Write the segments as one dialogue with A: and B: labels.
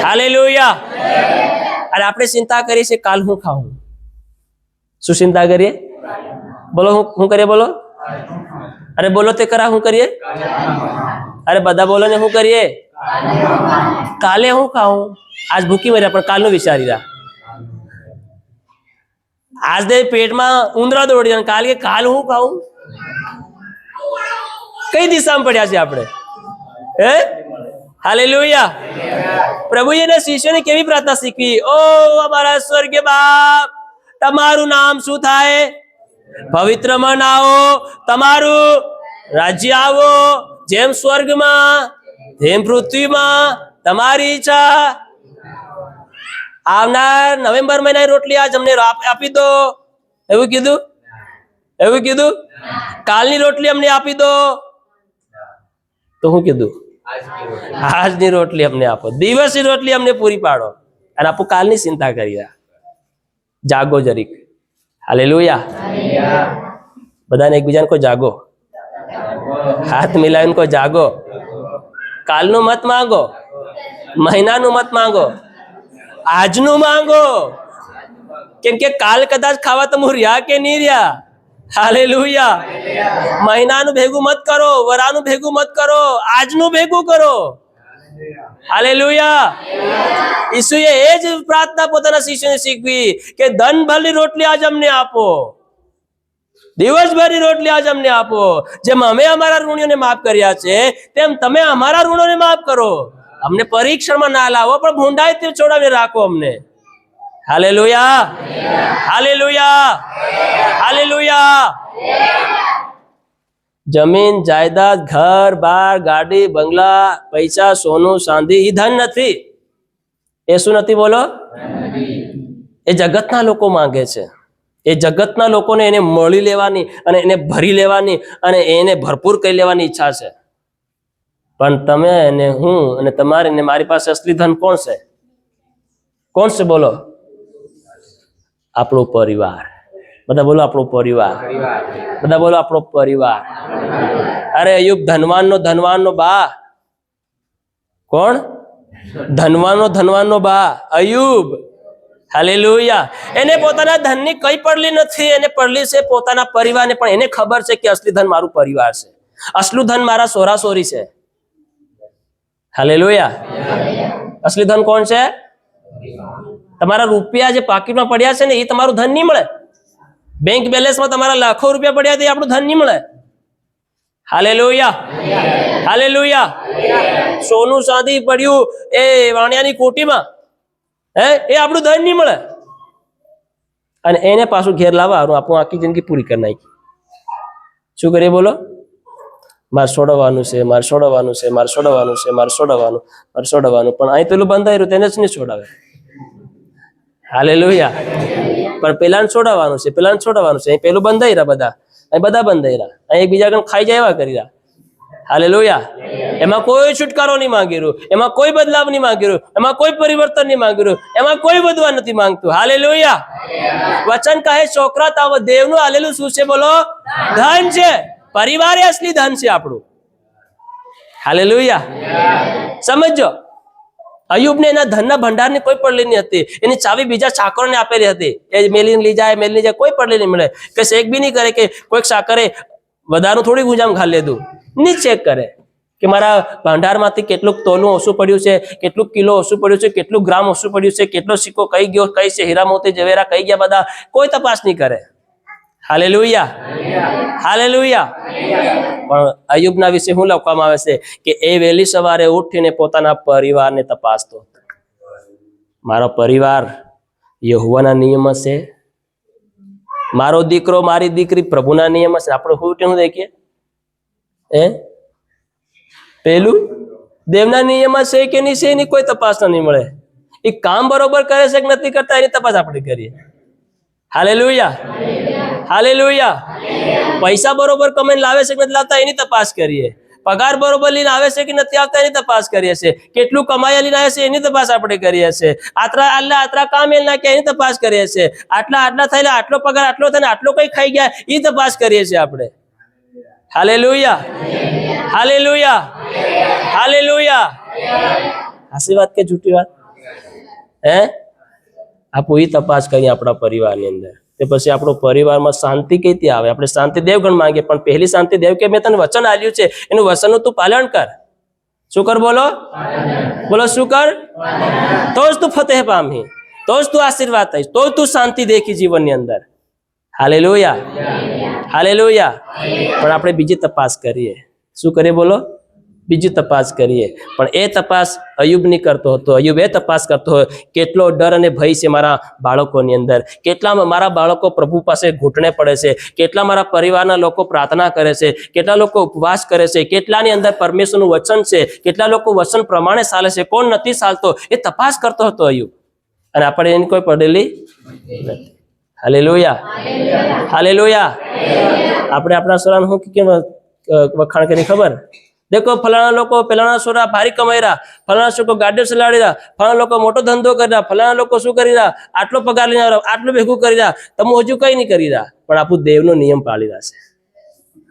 A: Hallelujah. અને આપણે ચિંતા કરીએ છીએ કાલ હું ખાવું. શું ચિંતા કરીએ? બોલો હું કરીએ? બોલો. અરે બોલો તે કરા હું કરીએ? અરે બધા બોલો ને શું કરીએ? કાલે હું ખાવું. આજ ભૂખી મર્યા પણ કાલનું વિચારી રહ્યા. આજ દે પેટમાં ઉંદરા દોડી જાય કાલ કે કાલ હું ખાવું. કઈ દિશામાં પડ્યા છે આપણે? હે? હાલેલુયા. પ્રભુએ એના શિષ્યોને કેવી પ્રાર્થના શીખવી? ઓ અમારા સ્વર્ગીય બાપ, તમારું નામ શું થાય? પવિત્ર મનાવો, તમારું રાજ્ય આવો, જેમ સ્વર્ગમાં જેમ પૃથ્વીમાં, તમારી ઈચ્છા. આવનાર નવેમ્બર મહિનાની રોટલી આજ અમને આપી દો. એવું કીધું? એવું કીધું? કાલની રોટલી અમને આપી દો. તો શું કીધું? આજની રોટલી અમને આપો, દિવસની રોટલી અમને પૂરી પાડો. અને આપો કાલની ચિંતા કરીએ. જાગો જરીક. હાલેલુયા. બધાને એકબીજાને કોઈ જાગો, હાથ મિલાવીને કોઈ જાગો. કાલનું મત માંગો, મહિનાનું મત માંગો, આજનું માંગો. કેમ કે કાલ કદાચ ખાવા તો રહ્યા કે નહીં રહ્યા. હાલેલુયા. મહિનાનું ભેગું મત કરો, વરાનું ભેગું મત કરો, આજનું ભેગું કરો. હાલેલુયા. ઈસુએ એ જ પ્રાર્થના પોતાના શિષ્યોને શીખવી કે ધનભરની રોટલી આજ અમને આપો, દિવસભરની રોટલી આજ અમને આપો. જેમ અમે અમારા ઋણીઓને માફ કર્યા છે તેમ તમે અમારા ઋણોને માફ કરો. અમને પરીક્ષણમાં ના લાવો પણ ભૂંડાઈથી છોડાવી રાખો અમને. હાલેલુયા. હાલેલુયા. હાલેલુયા. જમીન જાયદાદ, ઘર બાર, ગાડી બંગલા, પૈસા સોનું ચાંદી એ ધન નથી. એ શું નથી? બોલો. એ જગતના લોકો માંગે છે. એ જગતના લોકોને એને મળી લેવાની અને એને ભરી લેવાની અને એને ભરપૂર કરી લેવાની ઈચ્છા છે. પણ તમે અને હું અને તમારી ને મારી પાસે અસલી ધન કોણ છે? કોણ છે? બોલો. આપણો પરિવાર. બધા બોલો આપણો પરિવાર. બધા બોલો આપણો પરિવાર. અરે અયુબ ધનવાનનો બા. કોણ? ધનવાનનો બા અયુબ. હાલેલુયા. એને પોતાના ધનની કઈ પડલી નથી, એને પડલી છે પોતાના પરિવારને. પણ એને ખબર છે કે અસલી ધન મારું પરિવાર છે, અસલું ધન મારા સોરા સોરી છે. હાલેલુયા. અસલી ધન કોણ છે? તમારા રૂપિયા જે પાકીટમાં પડ્યા છે ને એ તમારું ધન નહીં મળે. બેંક બેલેન્સમાં તમારા લાખો રૂપિયા પડ્યા એ આપણું ધન નહીં મળે. હાલેલુયા. હાલેલુયા. સોનું ચાંદી પડ્યું એ વાણિયાની કોટીમાં, એ આપણું ધન નહીં મળે. અને એને પાછું ઘેર લાવવાનું આપણું આખી જિંદગી પૂરી કરી નાખી. શું કરીએ? બોલો. મારે છોડવાનું છે, મારે છોડવાનું છે, મારે છોડવાનું છે, મારે છોડવાનું, મારે છોડવાનું. પણ અહીં પેલું બંધાઈ રહ્યું તેને જ નહીં છોડાવે. હાલેલુયા. પણ પેલાને છોડાવવાનું છે, પેલાને છોડાવવાનું છે. અહીં પેલું બંધાઈ રહ્યા, બધા અહીં બધા બંધાઈ રહ્યા, અહીં એકબીજા કણ ખાઈ જાય એવા કરી રહ્યા. હાલેલુયા. એમાં કોઈ છુટકારો નહીં માંગી રહ્યું, એમાં કોઈ બદલાવ નહીં માંગી રહ્યું, એમાં કોઈ પરિવર્તન નહીં માંગી રહ્યું, એમાં કોઈ બદલવા નથી માંગતું. હાલેલુયા. વચન કહે છોકરા તાવ દેવનું હાલેલું શું છે? બોલો. ધન છે. પરિવાર એ અસલી ધન છે આપણું. હાલેલુયા. સમજો. અયુબને એના ધનના ભંડારની કોઈ પડલી નહીં હતી. એની ચાવી બીજા ચાકરોને આપેલી હતી. એ મેલીને લઈ જાય, મેલીને જાય, કોઈ પડલી નહીં મળે. કે ચેક બી નહીં કરે કે કોઈક સાકરે વધારું થોડી ગુંજામ ખાલી લીધું. નહીં ચેક કરે કે મારા ભંડારમાંથી કેટલું તોલું ઓછું પડ્યું છે, કેટલું કિલો ઓછું પડ્યું છે, કેટલું ગ્રામ ઓછું પડ્યું છે, કેટલો સિક્કો કઈ ગયો, કઈ છે, હીરા મોતી જવેરા કઈ ગયા, બધા કોઈ તપાસ નહીં કરે. હાલેલુયા. હાલેલુયા. પણ અયુબના વિશે શું લખવામાં આવે છે કે એ વહેલી સવારે ઉઠીને પોતાના પરિવારને તપાસતો હતો. મારો પરિવાર યહોવાના નિયમ છે, મારો દીકરો મારી દીકરી પ્રભુના નિયમ છે. આપણે શું દેખીએ? પેલું દેવના નિયમ છે કે નહીં છે એની કોઈ તપાસ નહીં મળે. એ કામ બરોબર કરે છે કે નથી કરતા એની તપાસ આપણે કરીએ. હાલેલુયા. હાલેલુયા. પૈસા બરોબર કમાઈને લાવે છે કે નથી લાવતા એની તપાસ કરીએ. પગાર બરોબર લઈને આવે છે કે નથી આવતા એની તપાસ કરીએ છીએ. કેટલું કમાયા લઈને આવે છે એની તપાસ આપણે કરીએ છીએ. આટલા કામ એ નાખ્યા એની તપાસ કરીએ છીએ. આટલા થયેલા, આટલો પગાર આટલો થઈને આટલો કઈ ખાઈ ગયા એ તપાસ કરીએ છીએ આપણે. હાલેલુયા. હાલેલુયા. હાલેલુયા. સાચી વાત કે જૂઠી વાત? હે? આપો એ તપાસ કરીએ આપણા પરિવારની અંદર. તે પછી આપણો પરિવારમાં શાંતિ કઈથી આવે? આપણે શાંતિ દેવગણ માંગીએ, પણ પહેલી શાંતિ દેવ કે મેં તને વચન આપ્યું છે, એનું વચનનું તું પાલન કર. શું કર? બોલો બોલો, શું કર? તો જ તું ફતેહ પામી, તો જ તું આશીર્વાદ થઈશ, તો જ તું શાંતિ દેખી જીવનની અંદર. Hallelujah, hallelujah. પણ આપણે બીજી તપાસ કરીએ. શું કરીએ? બોલો, બીજી તપાસ કરીએ. પણ એ તપાસ અયુબ નહીં કરતો હતો. અયુબ એ તપાસ કરતો હોય, કેટલો ડર અને ભય છે મારા બાળકોની અંદર, કેટલા મારા બાળકો પ્રભુ પાસે ઘૂંટણે પડે છે, કેટલા મારા પરિવારના લોકો પ્રાર્થના કરે છે, કેટલા લોકો ઉપવાસ કરે છે, કેટલાની અંદર પરમેશ્વરનું વચન છે, કેટલા લોકો વચન પ્રમાણે ચાલે છે, કોણ નથી ચાલતો, એ તપાસ કરતો હતો અયુબ. અને આપણે એની કોઈ પડેલી નથી. Hallelujah, hallelujah. આપણે આપણા સોરાનું શું કેમ વખાણ કરી ખબર? દેખો, ફલાણા લોકો પેલાના સોરા ભારી કમાઈ રહ્યા, ફલાણા લોકો ગાડીઓ ચલાવી રહ્યા, ફલાણા લોકો મોટો ધંધો કરી રહ્યા, ફલાણા લોકો શું કરી રહ્યા, આટલો પગાર લઈને આવ્યા, આટલું ભેગું કરી રહ્યા, તમે હજુ કઈ નહીં કરી રહ્યા, પણ આપણું દેવનો નિયમ પાળી રહ્યા છે.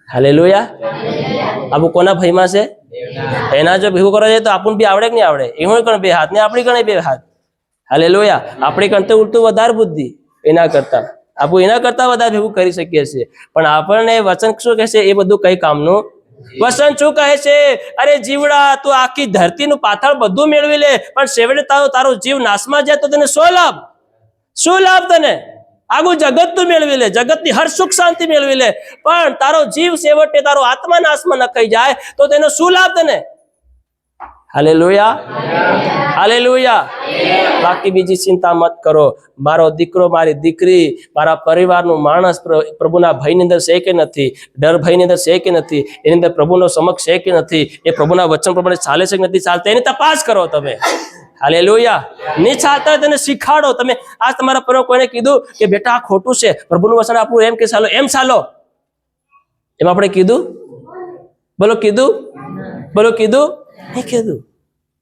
A: હાલેલુયા. આપણું કોના ભયમાં છે? એના જો ભેગું કરવા જાય તો આપણને બી આવડે કે નહીં આવડે? એવું કણ બે હાથ ને આપણી ગણે બે હાથ. હાલેલુયા. આપણી કરતા ઉલટું વધારે બુદ્ધિ એના કરતા, આપણું એના કરતા વધારે ભેગું કરી શકીએ છીએ. પણ આપણને વચન શું કહે છે? એ બધું કઈ કામનું? વચન શું કહે છે? અરે જીવડા, તું આખી ધરતીનું પાથળ બધું મેળવી લે, પણ છેવટે તારો જીવ નાશમાં જાય તો તને શું લાભ? શું લાભ તને? આગું જગત તું મેળવી લે, જગતની હર સુખ શાંતિ મેળવી લે, પણ તારો જીવ છેવટે તારો આત્મા નાશમાં નખાઈ જાય તો તેનો શું લાભ તને? Hallelujah, hallelujah. બાકી બીજી ચિંતા મત કરો. મારો દીકરો, મારી દીકરી, મારા પરિવારનું માણસ પ્રભુના ભયની અંદર છે કે નથી? ડર ભયની અંદર છે કે નથી? એની અંદર પ્રભુનો સમક્ષ છે કે નથી? એ પ્રભુના વચન પ્રમાણે ચાલે છે કે નથી ચાલતા? એની તપાસ કરો તમે. હાલેલુયા. નહીં ચાલતા હોય તેને શીખાડો. તમે આજ તમારા પર કોઈને કીધું કે બેટા આ ખોટું છે, પ્રભુનું વચન આપણું એમ કે ચાલો, એમ ચાલો, એમ આપણે કીધું? બોલો, કીધું? બોલો, કીધું? નહીં કીધું.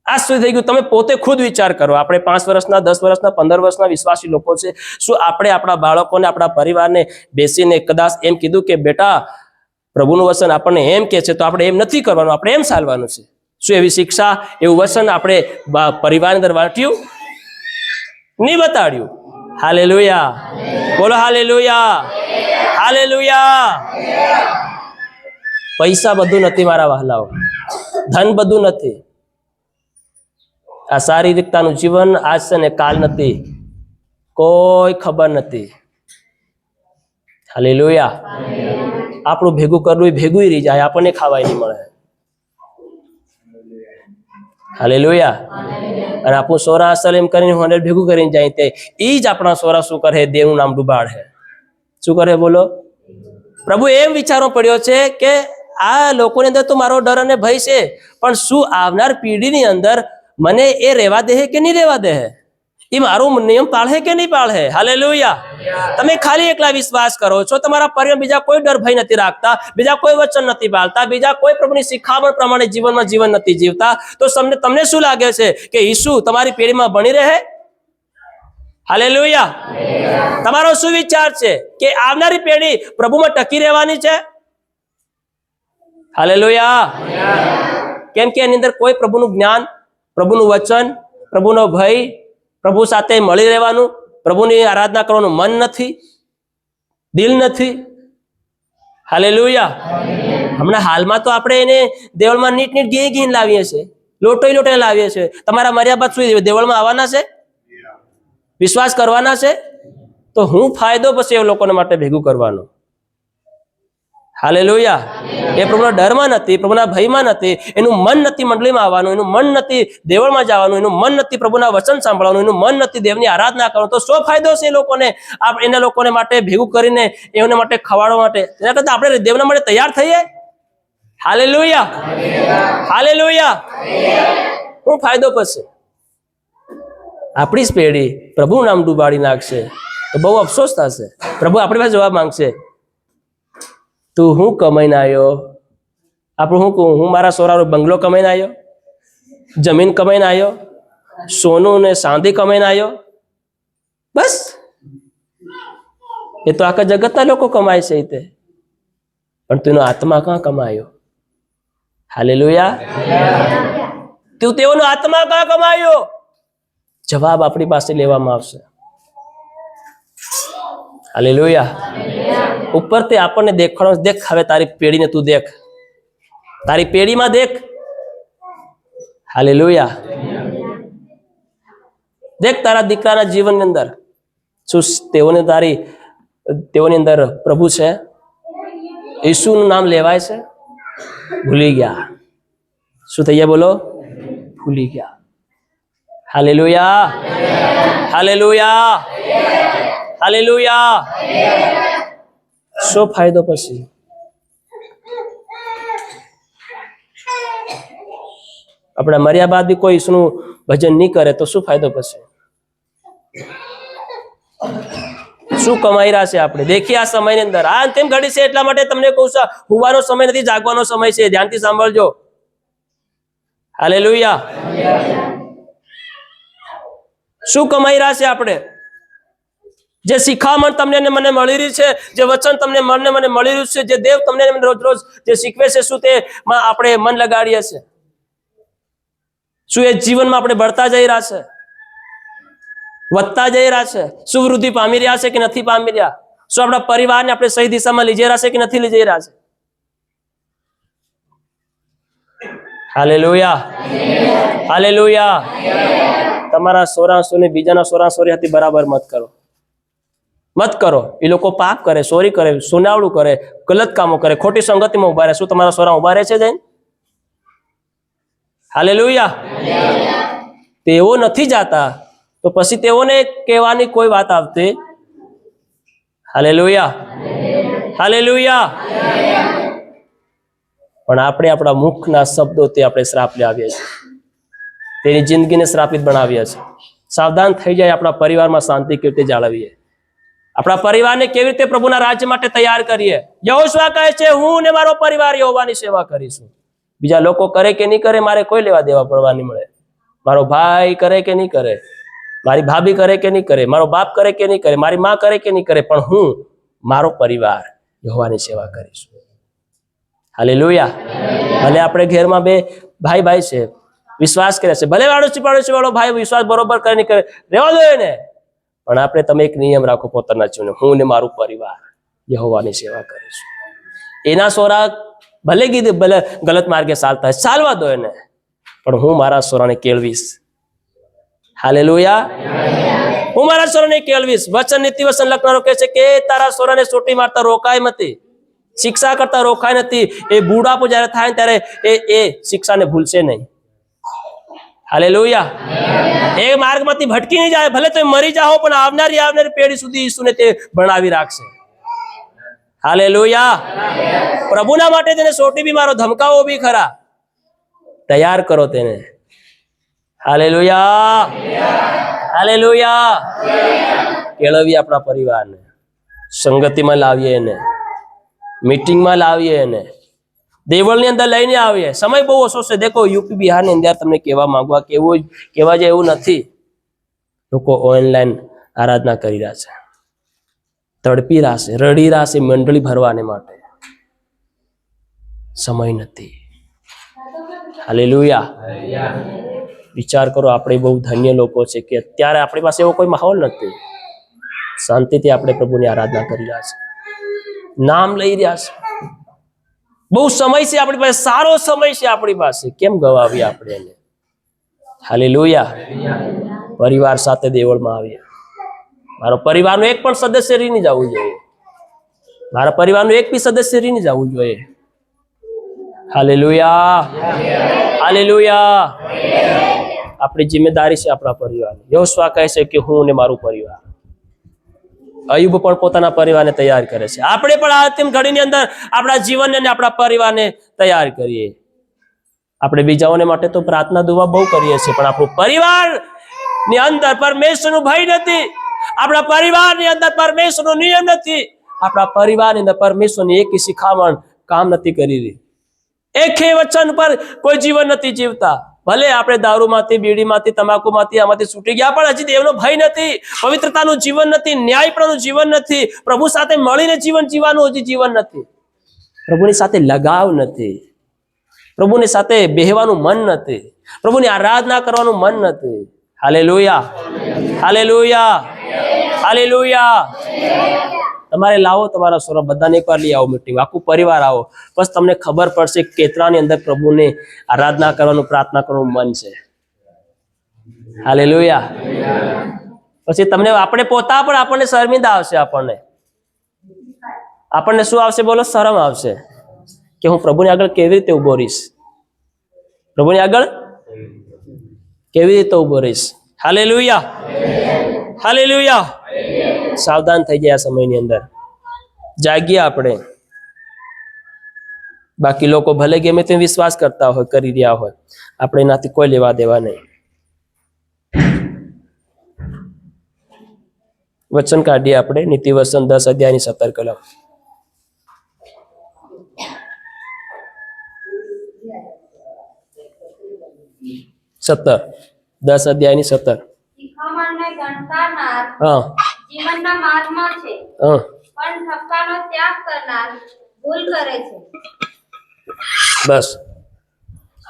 A: આ શું થઈ ગયું? તમે પોતે ખુદ વિચાર કરો. આપણે 5 વર્ષના, 10 વર્ષના, 15 વર્ષના વિશ્વાસી લોકો છે. શું આપણે આપણા બાળકોને, આપણા પરિવારને બેસીને કદાચ એમ કીધું કે બેટા પ્રભુનું વચન આપણને એમ કે છે તો આપણે એમ નથી કરવાનું, આપણે એમ ચાલવાનું છે? શું એવી શિક્ષા, એવું વચન આપણે પરિવારની અંદર વાંટ્યું? નહીં બતાડ્યું. હાલેલુયા. બોલો હાલેલુયા, હાલેલુયા. પૈસા બધું નથી મારા વહાલાઓ, ધન બધું નથી. આ શારીરિકતાનું જીવન આજ છે ને કાલ નથી, કોઈ ખબર નથી. હાલેલુયા. આપણું ભેગું કરવું એ ભેગું રહી જાય, આપણને ખાવાય નહીં મળે. હાલેલુયા. અને આપણું સોરા અસલ એમ કરીને હોનેલ ભેગું કરીને જાય તે એ જ આપણા સોરા શું કરે? દેવનું નામ ડૂબાડે. શું કરે? બોલો. પ્રભુ એમ વિચારવો પડ્યો છે કે આ લોકોની અંદર તો મારો ડર અને ભય છે, પણ શું આવનાર પેઢીની અંદર મને એ રહેવા દે કે નહીં રહેવા દે? એ મારો નિયમ પાળે કે નહીં પાળે? હાલેલુયા. તમે ખાલી એકલા વિશ્વાસ કરો છો, તમારા પરિવાર બીજા કોઈ ડર ભય નથી રાખતા, બીજા કોઈ વચન નથી પાળતા, બીજા કોઈ પ્રભુની શિખામણ પ્રમાણે જીવનમાં જીવન નથી જીવતા, તો તમને શું લાગે છે કે ઈસુ તમારી પેઢીમાં બની રહે? હાલેલુયા. તમારો શું વિચાર છે કે આવનારી પેઢી પ્રભુમાં ટકી રહેવાની છે? હાલેલુયા. કેમ કે એની અંદર કોઈ પ્રભુનું જ્ઞાન, પ્રભુનું વચન, પ્રભુનો ભય, પ્રભુ સાથે મળી રહેવાનું, પ્રભુની આરાધના કરવાનું મન નથી, દિલ નથી. હાલેલુયા. હમણાં હાલમાં તો આપણે એને દેવળમાં નીટ ઘી લાવીએ છીએ, લોટો લાવીએ છીએ. તમારા મર્યા બાદ શું દેવળમાં આવવાના છે? વિશ્વાસ કરવાના છે? તો હું ફાયદો પછી એ લોકોને માટે ભેગું કરવાનો? હાલેલુયા. એ પ્રભુના ડરમાં નથી, પ્રભુના ભયમાં નથી, એનું મન નથી મંડળીમાં આવવાનું, એનું મન નથી દેવળમાં જવાનું, એનું મન નથી પ્રભુના વચન સાંભળવાનું, એનું મન નથી દેવની આરાધના કરવાનું, તો શું ફાયદો છે એ લોકોને? એના લોકોને માટે ભેગું કરીને એમને માટે ખવાડવા માટે? એના કરતા આપણે દેવના માટે તૈયાર થઈએ. Hallelujah, hallelujah. શું ફાયદો પછી? આપણી જ પેઢી પ્રભુનું નામ ડૂબાડી નાખશે તો બહુ અફસોસ થશે. પ્રભુ આપણી પાસે જવાબ માંગશે, તું હું કમાઈને આવ્યો? આપણું હું મારા સોરાનો બંગલો કમાઈને આવ્યો, જમીન કમાઈને આવ્યો, સોનું ને ચાંદી કમાઈને આવ્યો? બસ એ તો આખા જગતના લોકો કમાય છે તે, પણ તેનો આત્મા ક્યાં કમાયો? હાલેલુયા. તું તેઓનો આત્મા કા કમાયો? જવાબ આપણી પાસે લેવામાં આવશે. હાલેલુયા. ઉપરથી આપણને દેખાડો, દેખ હવે તારી પેઢીને તું દેખ, તારી પેઢીમાં દેખ. હાલેલુયા. દેખ તારા દીકરાના જીવનની અંદર શું તેઓની અંદર પ્રભુ છે? ઈસુનું નામ લેવાય છે? ભૂલી ગયા. શું થઈ ગયા? બોલો, ભૂલી ગયા. હાલેલુયા. હાલેલુયા. હાલેલુયા. શું ફાયદો પછી? આપણે મર્યા બાદ બી કોઈ ઈસુનું ભજન નહીં કરે તો શું ફાયદો પછી? શું કમાઈ રહ્યા છે આપણે? દેખીએ આ સમયની અંદર આ અંતિમ ઘડી છે, એટલા માટે તમને કહું છું, હુવાનો સમય નથી, જાગવાનો સમય છે. ધ્યાનથી સાંભળજો. હાલેલુયા. શું કમાઈ રહ્યા છે આપણે? જે શિખામણ તમને મને મળી રહી છે, જે વચન તમને મને મળી રહ્યું છે, જે દેવ તમને રોજ રોજ જે શીખવે છે, શું તેમાં આપણે મન લગાડીએ છીએ? શું એ જીવનમાં આપણે बढ़તા જઈ રહ્યા છે? વધતા જઈ રહ્યા છે? શું વૃદ્ધિ પામી રહ્યા છે કે નથી પામી રહ્યા? શું આપણા પરિવારને આપણે સહી દિશામાં લઈ જઈ રહ્યા છે કે નથી લઈ જઈ રહ્યા છે? હાલેલુયા. હાલેલુયા. તમારા સોરાસોને બીજાના સોરાસોરીથી બરાબર મત કરો, મત કરો. એ લોકો પાપ કરે, ચોરી કરે, સુનાવડું કરે, ગલત કામો કરે, ખોટી સંગતિમાં ઉભા રહે. શું તમારા સોરા ઉભા રહે છે જઈને? હાલેલુયા. તેઓ નથી જાતા તો પછી તેઓને કહેવાની કોઈ વાત આવતી? હાલેલુયા. હાલેલુયા. પણ આપણે આપણા મુખના શબ્દોથી આપણે શ્રાપ લાવીએ છીએ, તેની જિંદગીને શ્રાપિત બનાવીએ છીએ. સાવધાન થઈ જાય. આપણા પરિવારમાં શાંતિ કેવી રીતે જાળવીએ? આપણા પરિવારને કેવી રીતે પ્રભુના રાજ્ય માટે તૈયાર કરીએ? યહોશુઆ કહે છે, હું ને મારો પરિવાર યહોવાની સેવા કરીશું. બીજા લોકો કરે કે નહીં કરે, મારે કોઈ લેવા દેવા પડવા નહીં મળે. મારો ભાઈ કરે કે નહીં કરે, મારી ભાભી કરે કે નહીં કરે, મારો બાપ કરે કે નહીં કરે, મારી માં કરે કે નહીં કરે, પણ હું મારો પરિવાર યહોવાની સેવા કરીશું. હાલેલુયા. ભલે આપણે ઘરમાં બે ભાઈ છે, વિશ્વાસ કરે છે, ભલે પાડોશી વાળો ભાઈ વિશ્વાસ બરોબર કરે નહીં કરે, રહેવા દો એને. પણ આપણે તમે એક નિયમ રાખો પોતાના જીવને, હું ને મારું પરિવાર યહોવાની સેવા કરીશું. એના સોરા ભલે કીધું ભલે ગલત માર્ગે ચાલતા હોય, ચાલવા દો એને, પણ હું મારા સોરાને કેળવીશ. હાલેલુયા. હું મારા સોરાને કેળવીશ. વચન નીતિ વચન લખનારો કહે છે કે તારા સોરાને સોટી મારતા રોકાય નથી, શિક્ષા કરતા રોકાય નથી. એ બુઢાપો જયારે થાય ત્યારે એ શિક્ષાને ભૂલશે નહીં. હાલેલુયા. એ માર્ગમાંથી ભટકી નહીં જાય. ભલે તમે મરી જાઓ પણ આવનારી પેઢી સુધી ઈસુને તે ભણાવી રાખશે. હાલેલુયા. પ્રભુના માટે તેને સોટી બી મારો, ધમકાવો બી ખરા. તૈયાર કરો તેને. હાલેલુયા. હાલેલુયા. કેળવીએ આપણા પરિવારને, સંગતિમાં લાવીએ એને, મીટિંગમાં લાવીએ એને, દેવળની અંદર લઈને આવીએ. સમય બહુ ઓછો છે. દેખો યુપી બિહારની અંદર તમને કહેવા માંગવા કહેવા જાય એવું નથી. લોકો ઓનલાઈન આરાધના કરી રહ્યા છે, તડપી રહ્યા છે, રડી રહ્યા છે મંડળી ભરવાને માટે. સમય નથી. હાલેલુયા. વિચાર કરો, આપણે બહુ ધન્ય લોકો છે કે અત્યારે આપણી પાસે એવો કોઈ માહોલ નથી. શાંતિથી આપણે પ્રભુની આરાધના કરી રહ્યા છે, નામ લઈ રહ્યા છે. બહુ સમય છે આપણી પાસે, સારો સમય છે આપણી પાસે. કેમ ગવાવીએ આપણે એને? હાલેલુયા. પરિવાર સાથે દેવળમાં આવીએ. મારો પરિવારનું એક પણ સદસ્ય રહી નહીં જવું જોઈએ. મારા પરિવારનું એક બી સદસ્ય રહી નહીં જવું જોઈએ. હાલેલુયા. હાલેલુયા. આપણી જિમ્મેદારી છે આપણા પરિવારની. યહોશુઆ કહે છે કે હું ને મારું પરિવાર. અયુબ પણ પોતાના પરિવારને તૈયાર કરે છે. આપણે પણ આ અંતિમ ઘડીની અંદર આપણા જીવનને અને આપણા પરિવારને તૈયાર કરીએ. આપણે બીજાઓને માટે તો પ્રાર્થના દુઆ બહુ કરીએ છીએ, પણ આપણું પરિવારની અંદર પરમેશ્વરનો ભય નથી. આપણા પરિવારની અંદર પરમેશ્વરનો નિયમ નથી. આપણા પરિવારની અંદર પરમેશ્વરની એક શિખામણ કામ નથી કરી રહી. એક વચન પર કોઈ જીવન નથી જીવતા. ભલે આપણે દારૂમાંથી, બીડીમાંથી, તમાકુમાંથી, આમાંથી છૂટી ગયા, પણ હજી દેવનો ભય નથી, પવિત્રતાનું જીવન નથી, ન્યાયપણું જીવન નથી, પ્રભુ સાથે મળીને જીવન જીવવાનું હજી જીવન નથી, પ્રભુની સાથે લગાવ નથી, પ્રભુની સાથે બેહવાનું મન નથી. પ્રભુની આરાધના કરવાનું મન નથી. હાલેલુયા, હાલેલુયા, હાલેલુયા. તમારે લાવો તમારા સ્વરૂપ, બધાને એકવાર લઈ આવો મીટિંગ, આખું પરિવાર આવો, બસ તમને ખબર પડશે કેટલાની અંદર પ્રભુને આરાધના કરવાનું, પ્રાર્થના કરવાનું મન છે. હાલેલુયા. પછી તમને આપણે પોતા પણ આપણને શર્મિંદા આવશે. આપણને શું આવશે બોલો? શરમ આવશે કે હું પ્રભુની આગળ કેવી રીતે ઉભો રહીશ, પ્રભુની આગળ કેવી રીતે ઉભો રહીશ. Hallelujah, hallelujah. સાવધાન થઈ જાય આ સમયની અંદર, જાગીએ આપણે. બાકી લોકો ભલે ગમે તે વિશ્વાસ કરતા હોય, કરી રહ્યા હોય, આપણે એનાથી કોઈ લેવા દેવા નહીં. વચન કાઢીએ આપણે, નીતિવચન 10 અધ્યાયની 17 કલમ. 17, 10 અધ્યાયની 17.
B: શિખામણને ગણકારનાર
A: હા,
B: જીવનના માર્ગમાં છે,
A: હા,
B: પણ ઠપકાનો ત્યાગ કરનાર ભૂલ કરે છે.
A: બસ.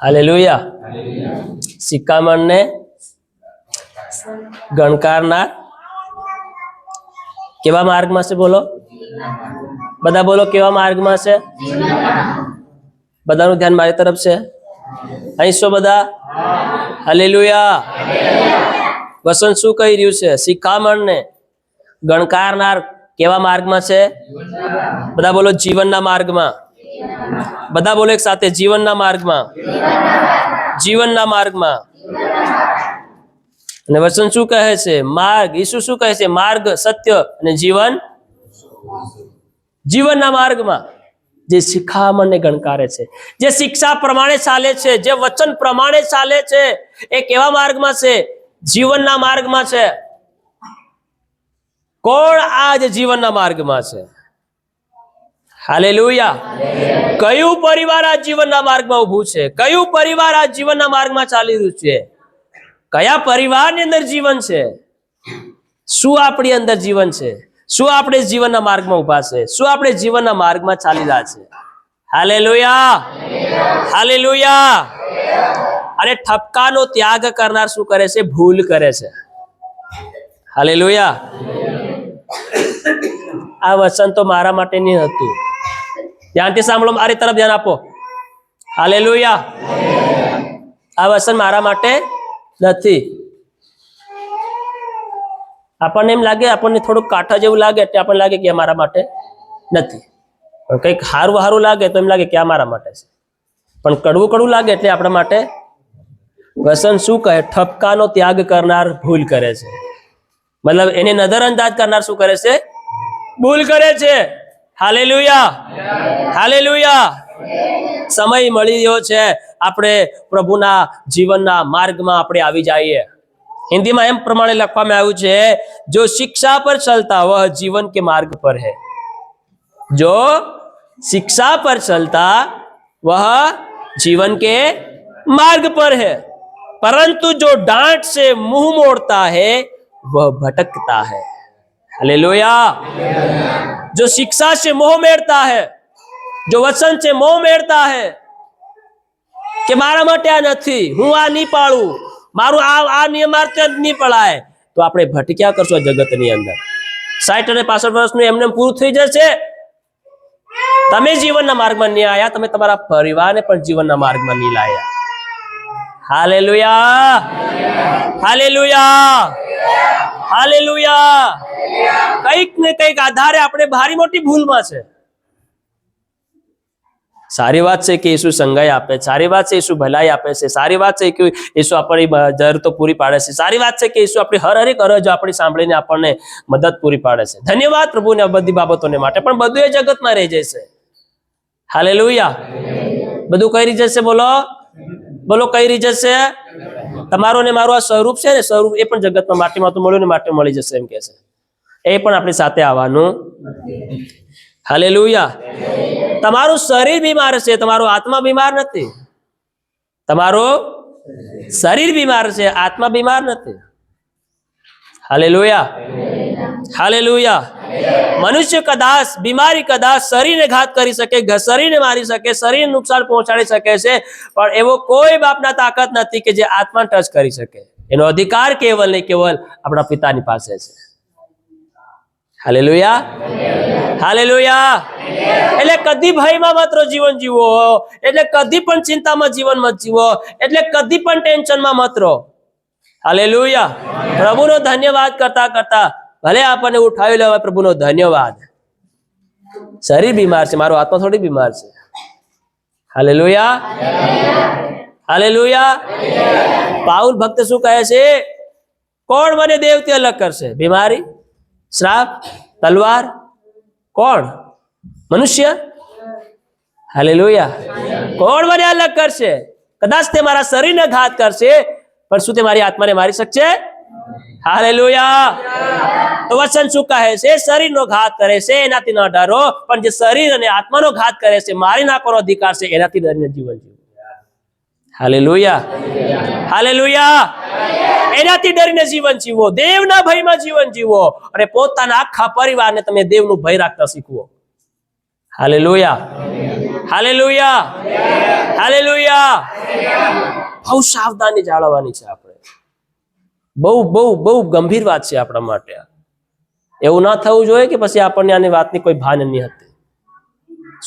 A: હાલેલુયા. શિખામણને ગણકારનાર કેવા માર્ગમાં છે બોલો? બધા બોલો, કેવા માર્ગમાં છે? બધાનું ધ્યાન મારી તરફ છે. અહીં છો બધા? હાલેલુયા. વસન શું કહી રહ્યું છે? શિખામણને ગણકારનાર કેવા માર્ગમાં છે? બધા બોલો, જીવનના માર્ગમાં. બધા બોલો એક સાથે, જીવનના માર્ગમાં. જીવનના માર્ગમાં. અને વચન શું કહે છે? માર્ગ. ઈસુ શું કહે છે? માર્ગ, સત્ય અને જીવન. જીવનના માર્ગમાં જે શિખામણને ગણકારે છે, જે શિક્ષા પ્રમાણે ચાલે છે, જે વચન પ્રમાણે ચાલે છે, એ કેવા માર્ગમાં છે? જીવનના માર્ગમાં છે. કોણ આ જે જીવનના માર્ગમાં છે? હાલેલુયા. કયું પરિવાર આ જીવનના માર્ગમાં ઊભું છે? કયું પરિવાર આ જીવનના માર્ગમાં ચાલી રહ્યું છે? કયા પરિવારની અંદર જીવન છે? શું આપણી અંદર જીવન છે? શું આપણે જીવનના માર્ગમાં ઊભા છે? શું આપણે જીવનના માર્ગમાં ચાલી રહ્યા છે? Hallelujah, hallelujah. અને ઠપકાનો ત્યાગ કરનાર શું કરે છે? ભૂલ કરે છે. હાલેલુયા. આ વચન તો મારા માટે નહીં હતું. ધ્યાનથી સાંભળો, મારી તરફ ધ્યાન આપો. હાલેલુયા. આ વચન મારા માટે નથી. આપણને એમ લાગે, આપણને થોડુંક કાંઠા જેવું લાગે એટલે આપણને લાગે કે મારા માટે નથી. પણ કંઈક સારું સારું લાગે તો એમ લાગે કે આ મારા માટે છે. પણ કડવું કડવું લાગે એટલે આપણા માટે. વસન શું કહે? ઠપકાનો ત્યાગ કરનાર ભૂલ કરે છે. મતલબ એને નજરઅંદાજ કરનાર શું કરે છે? ભૂલ કરે છે. Hallelujah, hallelujah. સમય મળી રહ્યો છે, આપણે પ્રભુના જીવનના માર્ગમાં આપણે આવી જઈએ. हिंदी में एम प्रमाणे लखवामां आव्युं छे, जो शिक्षा पर चलता वह जीवन के मार्ग पर है. जो शिक्षा पर चलता वह जीवन के मार्ग पर है, परंतु जो डांट से मुंह मोड़ता है वह भटकता है. हालेलुया. जो शिक्षा से मोह मेरता है, जो वचन से मोह मेरता है कि मारा माटे आ नथी, हूँ आ नहीं पाळू, मारू आ नियम नहीं पड़ाय, तो आपणे भटक्या करशो जगतनी अंदर. 60 અને 65 વર્ષનું એમને પૂરું થઈ જશે. તમે જીવનના માર્ગમાં નહીં આયા, તમે તમારા પરિવારને પણ જીવનના માર્ગમાં નહીં લાયા. હાલેલુયા, હાલેલુયા, હાલેલુયા. કંઈક ને કંઈક આધારે આપણે ભારી મોટી ભૂલમાં છે. સારી વાત છે કે ઈસુ સંગાઈ આપે, સારી વાત છે ઈસુ ભલાઈ આપે છે, સારી વાત છે કે ઈસુ આપણી જરૂરતો પૂરી પાડે છે, સારી વાત છે કે ઈસુ આપણી હરેક અરજ આપણી સાંભળીને આપણને મદદ પૂરી પાડે છે. ધન્યવાદ પ્રભુને આ બધી બાબતોને માટે. પણ બધું એ જગતમાં રહી જશે. હાલેલુયા. બધું કઈ રહી જશે? બોલો બોલો, કઈ રહી જશે? તમારું ને મારું આ સ્વરૂપ છે ને, સ્વરૂપ એ પણ જગતમાં માટીમાં તો મળ્યું ને માટી મળી જશે એમ કે છે. એ પણ આપણી સાથે આવવાનું. હાલેલુયા. તમારું શરીર બીમાર છે, તમારો આત્મા બીમાર નથી. તમારું શરીર બીમાર છે, આત્મા બીમાર નથી. Hallelujah, hallelujah. મનુષ્ય કદાચ બીમારી કદાચ શરીરને ઘાત કરી શકે, શરીરને મારી શકે, શરીરને નુકસાન પહોંચાડી શકે છે, પણ એવો કોઈ બાપના તાકાત નથી કે જે આત્માને ટચ કરી શકે. એનો અધિકાર કેવલ ને કેવલ આપણા પિતાની પાસે છે. Hallelujah, hallelujah. એટલે કદી ભયમાં માત્ર જીવન જીવો, એટલે કદી પણ ચિંતામાં જીવન મત જીવો, એટલે કદી પણ ટેન્શનમાં મત રહો. હાલેલુયા. પ્રભુનો ધન્યવાદ કરતા કરતા ભલે આપણને ઉઠાવી લેવા, પ્રભુનો ધન્યવાદ. શરીર બીમાર છે, મારો આત્મા થોડી બીમાર છે. Hallelujah, hallelujah. પાઉલ ભક્ત શું કહે છે? કોણ મને દેવથી અલગ કરશે? બીમારી, શ્રાપ, તલવાર? કોણ? મનુષ્ય? હાલેલુયા. કોણ મને અલગ કરશે? કદાચ તે મારા શરીરને ઘાત કરશે, પણ શું તે મારી આત્માને મારી શકશે? હાલેલુયા. તો વચન શું કહે છે? શરીરનો ઘાત કરે છે એનાથી ન ડરો, પણ જે શરીર અને આત્માનો ઘાત કરે છે, મારી નાખવાનો અધિકાર છે, એનાથી ડરીને જીવન જીવો. Hallelujah, hallelujah. એનાથી ડરીને જીવન જીવો, દેવના ભયમાં જીવન જીવો, અને પોતાના આખા પરિવારને તમે દેવનું ભય રાખતા શીખવો. હાલેલુયા, હાલેલુયા, હાલેલુયા. બહુ સાવધાની જાળવવાની છે આપણે. બહુ બહુ બહુ ગંભીર વાત છે આપણા માટે. એવું ના થવું જોઈએ કે પછી આપણને આની વાતની કોઈ ભાન નહીં હતી.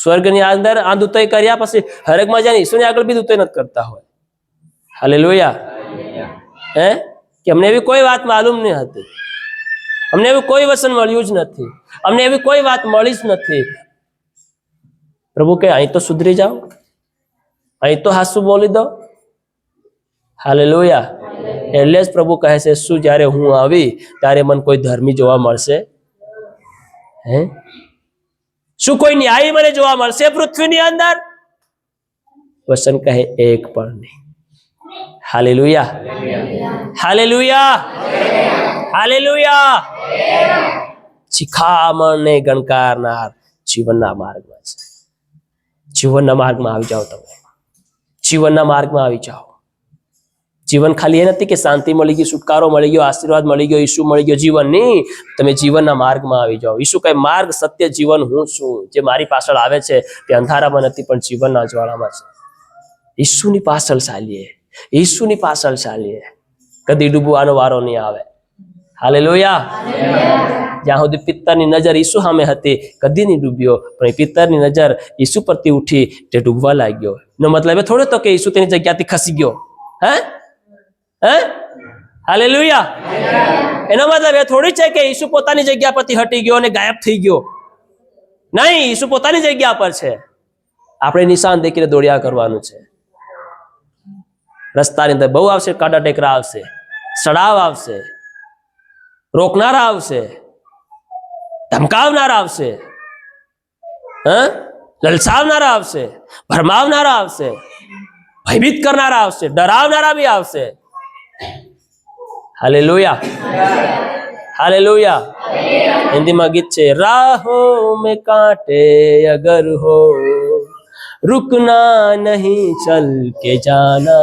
A: સ્વર્ગની અંદર આ દૂતોય કર્યા, પછી હરકમાં જાય ઈસુની આગળ બી દૂતોય નથી કરતા હોય. હાલેલુયા. હે કે અમને એવી કોઈ વાત માલુમ નહીં હતી, અમને એવું કોઈ વચન મળ્યું જ નથી, અમને એવી કોઈ વાત મળી જ નથી. પ્રભુ કે અહીં તો સુધરી જાઓ, અહીં તો હાસુ બોલી દો. હાલેલુયા. એટલે જ પ્રભુ કહે છે, શું જ્યારે હું આવી ત્યારે મને કોઈ ધર્મી જોવા મળશે? હે, શું કોઈ ન્યાયી મને જોવા મળશે પૃથ્વીની અંદર? વચન કહે, એક પણ નહીં. હાલેલુયા, હાલેલુયા, હાલેલુયા. શિખામણને ગણકારનાર જીવનના માર્ગમાં છે. જીવનના માર્ગમાં આવી જાઓ. તમે જીવનના માર્ગમાં આવી જાઓ. જીવન ખાલી એ નથી કે શાંતિ મળી ગઈ, છુટકારો મળી ગયો, આશીર્વાદ મળી ગયો, ઈસુ મળી ગયો. જીવન નહીં, તમે જીવનના માર્ગમાં આવી જાઓ. ઈસુ કહે, માર્ગ, સત્ય, જીવન હું છું. જે મારી પાછળ આવે છે તે અંધારામાં નથી, પણ જીવનના જ્વાળામાં છે. ઈસુની પાછળ ચાલીએ, ઈસુની પાછળ ચાલીએ, કદી ડૂબવાનો વારો નહીં આવે. હાલેલુયા. જ્યાં સુધી પિત્તરની નજર ઈસુ સામે હતી, કદી નહીં ડૂબ્યો, પણ પિત્તરની નજર ઈસુ પરથી ઉઠી, તે ડૂબવા લાગ્યો. એનો મતલબ એ થોડો તો કે ઈસુ તેની જગ્યાથી ખસી ગયો. હે, હે, હાલેલુયા. એનો મતલબ એ થોડી છે કે ઈસુ પોતાની જગ્યા પરથી હટી ગયો અને ગાયબ થઈ ગયો. નહીં, ઈસુ પોતાની જગ્યા પર છે. આપણે નિશાન દેખીને દોડ્યા કરવાનું છે. રસ્તાની અંદર બહુ આવશે, કાડા ટેકરા આવશે, સડાવ આવશે, રોકનારા આવશે, ધમકાવનારા આવશે, લલસાવનારા આવશે, ભરમાવનારા આવશે, ભયભીત કરનારા આવશે, ડરાવનારા બી આવશે. Hallelujah, hallelujah. હિન્દીમાં ગીત છે, રાહો મેં કાંટે અગર હો, रुकना नहीं, चल के जाना,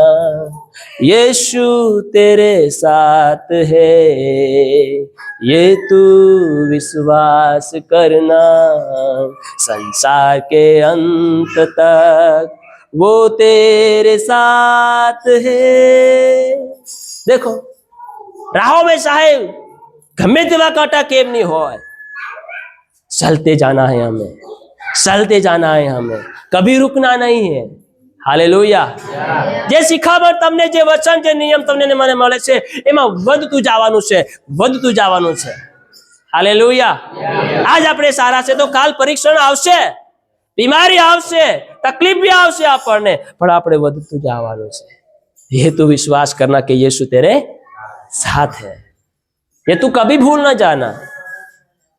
A: यीशु तेरे साथ है, ये तू विश्वास करना, संसार के अंत तक वो तेरे साथ है. देखो, राहों में साहेब गમે તેવા કાંટા કેમ નહીં હોય, चलते जाना है हमें, चलते जाना है हमें, कभी रुकना नहीं है. हालेलुया. જે શિખામણ તમને, જે વચન, જે નિયમ તમને મને મળે છે, એમાં વધતું જવાનું છે, વધતું જવાનું છે. હાલેલુયા. આજ આપણે સારા છે તો કાલ પરીક્ષણ આવશે, બીમારી આવશે, તકલીફ भी આવશે આપણને, પણ આપણે વધતું જવાનું છે. ये तू विश्वास करना कि यीशु तेरे साथ है, ये तू कभी भूल ना जाना.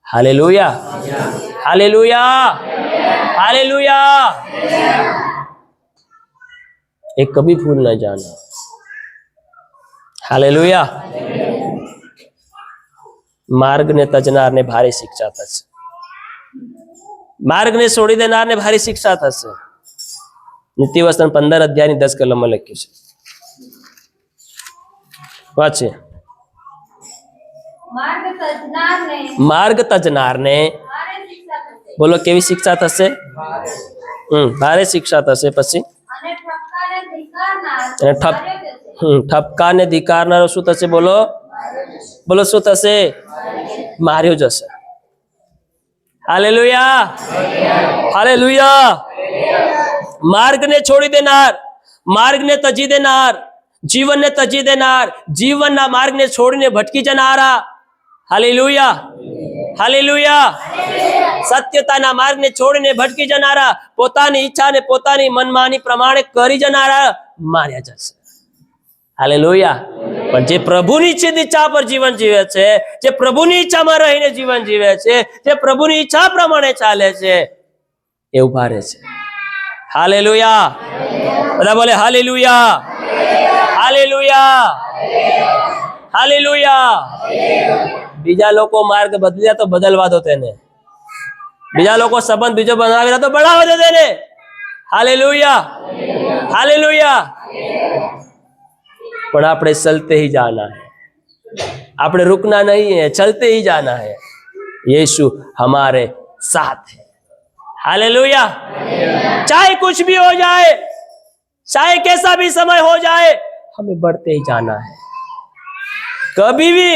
A: Hallelujah, hallelujah, hallelujah. एक कभी भूल ना जाना. हालेलुया. मार्ग ने तजनार ने भारी शिक्षा थશે, मार्ग ने છોડી દેનાર ને ભારી શિક્ષા થશે. નીતિવચન 15 અધ્યાયની 10 કલમમાં લખ્યું છે, વાંચીએ.
B: માર્ગ તજનારને
A: માર્ગ તજનારને
B: ભારે શિક્ષા થશે
A: બોલો કેવી શિક્ષા થશે? ભારે શિક્ષા થશે. પછી
B: અને ઠપકાને ધિક્કારનાર
A: અને
B: માર્યો જશે.
A: ઠપકાને ધિક્કારનારો શું થશે? બોલો બોલો શું થશે? માર્યો જશે. Hallelujah, hallelujah. માર્ગને છોડી દેનાર, માર્ગને તજી દેનાર, જીવનને તજી દેનાર, જીવનના માર્ગને છોડીને ભટકી જનારા. Hallelujah, hallelujah. સત્યતાના માર્ગને છોડીને ભટકી જનારા, પોતાની ઈચ્છાને પોતાની મનમાની પ્રમાણે કરી જનારા માર્યા જશે. હાલેલુયા. પણ જે પ્રભુની ઈચ્છા પર જીવન જીવે છે, જે પ્રભુની ઈચ્છામાં રહીને જીવન જીવે છે, જે પ્રભુની ઈચ્છા પ્રમાણે ચાલે છે, એ ઉભા રહે છે. હાલેલુયા. બધા બોલે હાલેલુયા, હાલેલુયા, હાલેલુયા. બીજા લોકો માર્ગ બદલ્યા તો બદલવા દો તેને. બીજા લોકો સંબંધ બીજો બનાવેલા તો बढ़ावा दो તેને. Hallelujah, hallelujah. पर आपने चलते ही जाना है, आपने रुकना नहीं है, चलते ही जाना है. यीशु हमारे साथ है. हालेलुया. चाहे कुछ भी हो जाए, चाहे कैसा भी समय हो जाए, हमें बढ़ते ही जाना है. कभी भी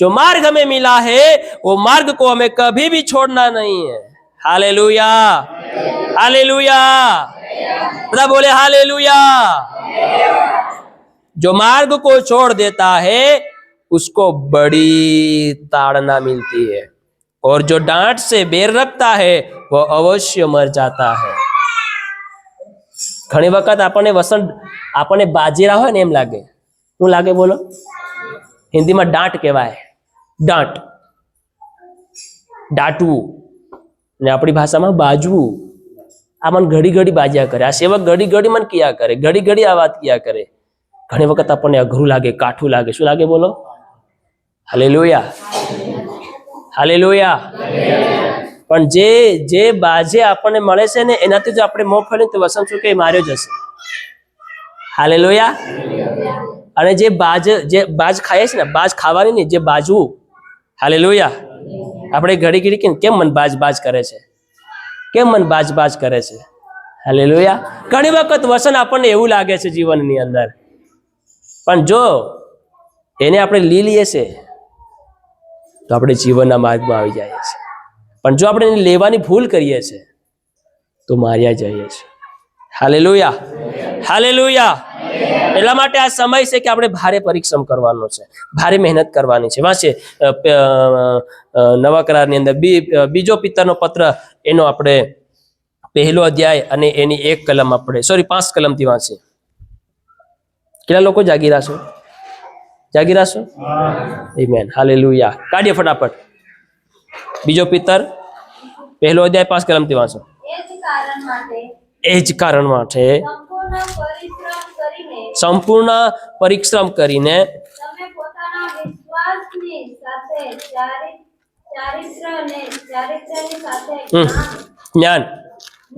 A: जो मार्ग हमें मिला है वो मार्ग को हमें कभी भी छोड़ना नहीं है. Hallelujah, hallelujah. બધા બોલે हालेलुया. जो मार्ग को छोड़ देता है उसको बड़ी ताड़ना मिलती है, और जो डांट से बैर रखता है वो अवश्य मर जाता है. ઘણી વખત આપણને બાજીરા હોય ને એમ લાગે. શું લાગે બોલો? હિન્દીમાં ડાંટ કહેવાય. ડાંટ, દાટવું, ને આપણી ભાષામાં બાજવું. આ મન ઘડી ઘડી બાજ્યા કરે, આ સેવક ઘડી ઘડી મન કિયા કરે, ઘડી ઘડી આ વાત કિયા કરે. ઘણી વખત આપણને અઘરું લાગે, કાઠું લાગે. શું લાગે બોલો? Hallelujah, hallelujah. પણ જે બાજે આપણને મળે છે ને એનાથી જો આપણે મોં ફેરીને તો વસન શું કે માર્યો જશે. હાલેલુયા. અને જે બાજ ખાઈએ છે ને, બાજ ખાવાની નહીં, જે બાજવું. હાલેલુયા. આપણે ઘડી ઘડી કેમ મન બાજ બાજ કરે છે, કેમ મન બાજ બાજ કરે છે. હાલેલુયા. ઘણી વખત વસન આપણને એવું લાગે છે જીવનની અંદર, પણ જો એને આપણે લઈએ છે તો આપણે જીવનના માર્ગમાં આવી જઈએ છીએ. પણ જો આપણે એને લેવાની ભૂલ કરીએ છીએ તો માર્યા જઈએ છીએ. Hallelujah, hallelujah. એટલા માટે આ સમય છે કે આપણે ભારે પરિશ્રમ કરવાનો છે, ભારે મહેનત કરવાની છે. વાંચે નવા કરારની અંદર બીજો પિતરનો પત્ર, એનો આપણે 1 અધ્યાય અને એની 1 કલમ આપણે 5 કલમથી વાંચીએ. કેટલા લોકો જાગી રહ્યા છો? જાગી રહ્યા છો? Amen, hallelujah. કાઢીએ ફટાફટ. બીજો પિતર 1 અધ્યાય 5 કલમથી વાંચો. એ જ કારણ માટે સંપૂર્ણ પરિશ્રમ કરીને
B: તમે પોતાના વિશ્વાસની સાથે ચારિત્ર્યની સાથે
A: જ્ઞાન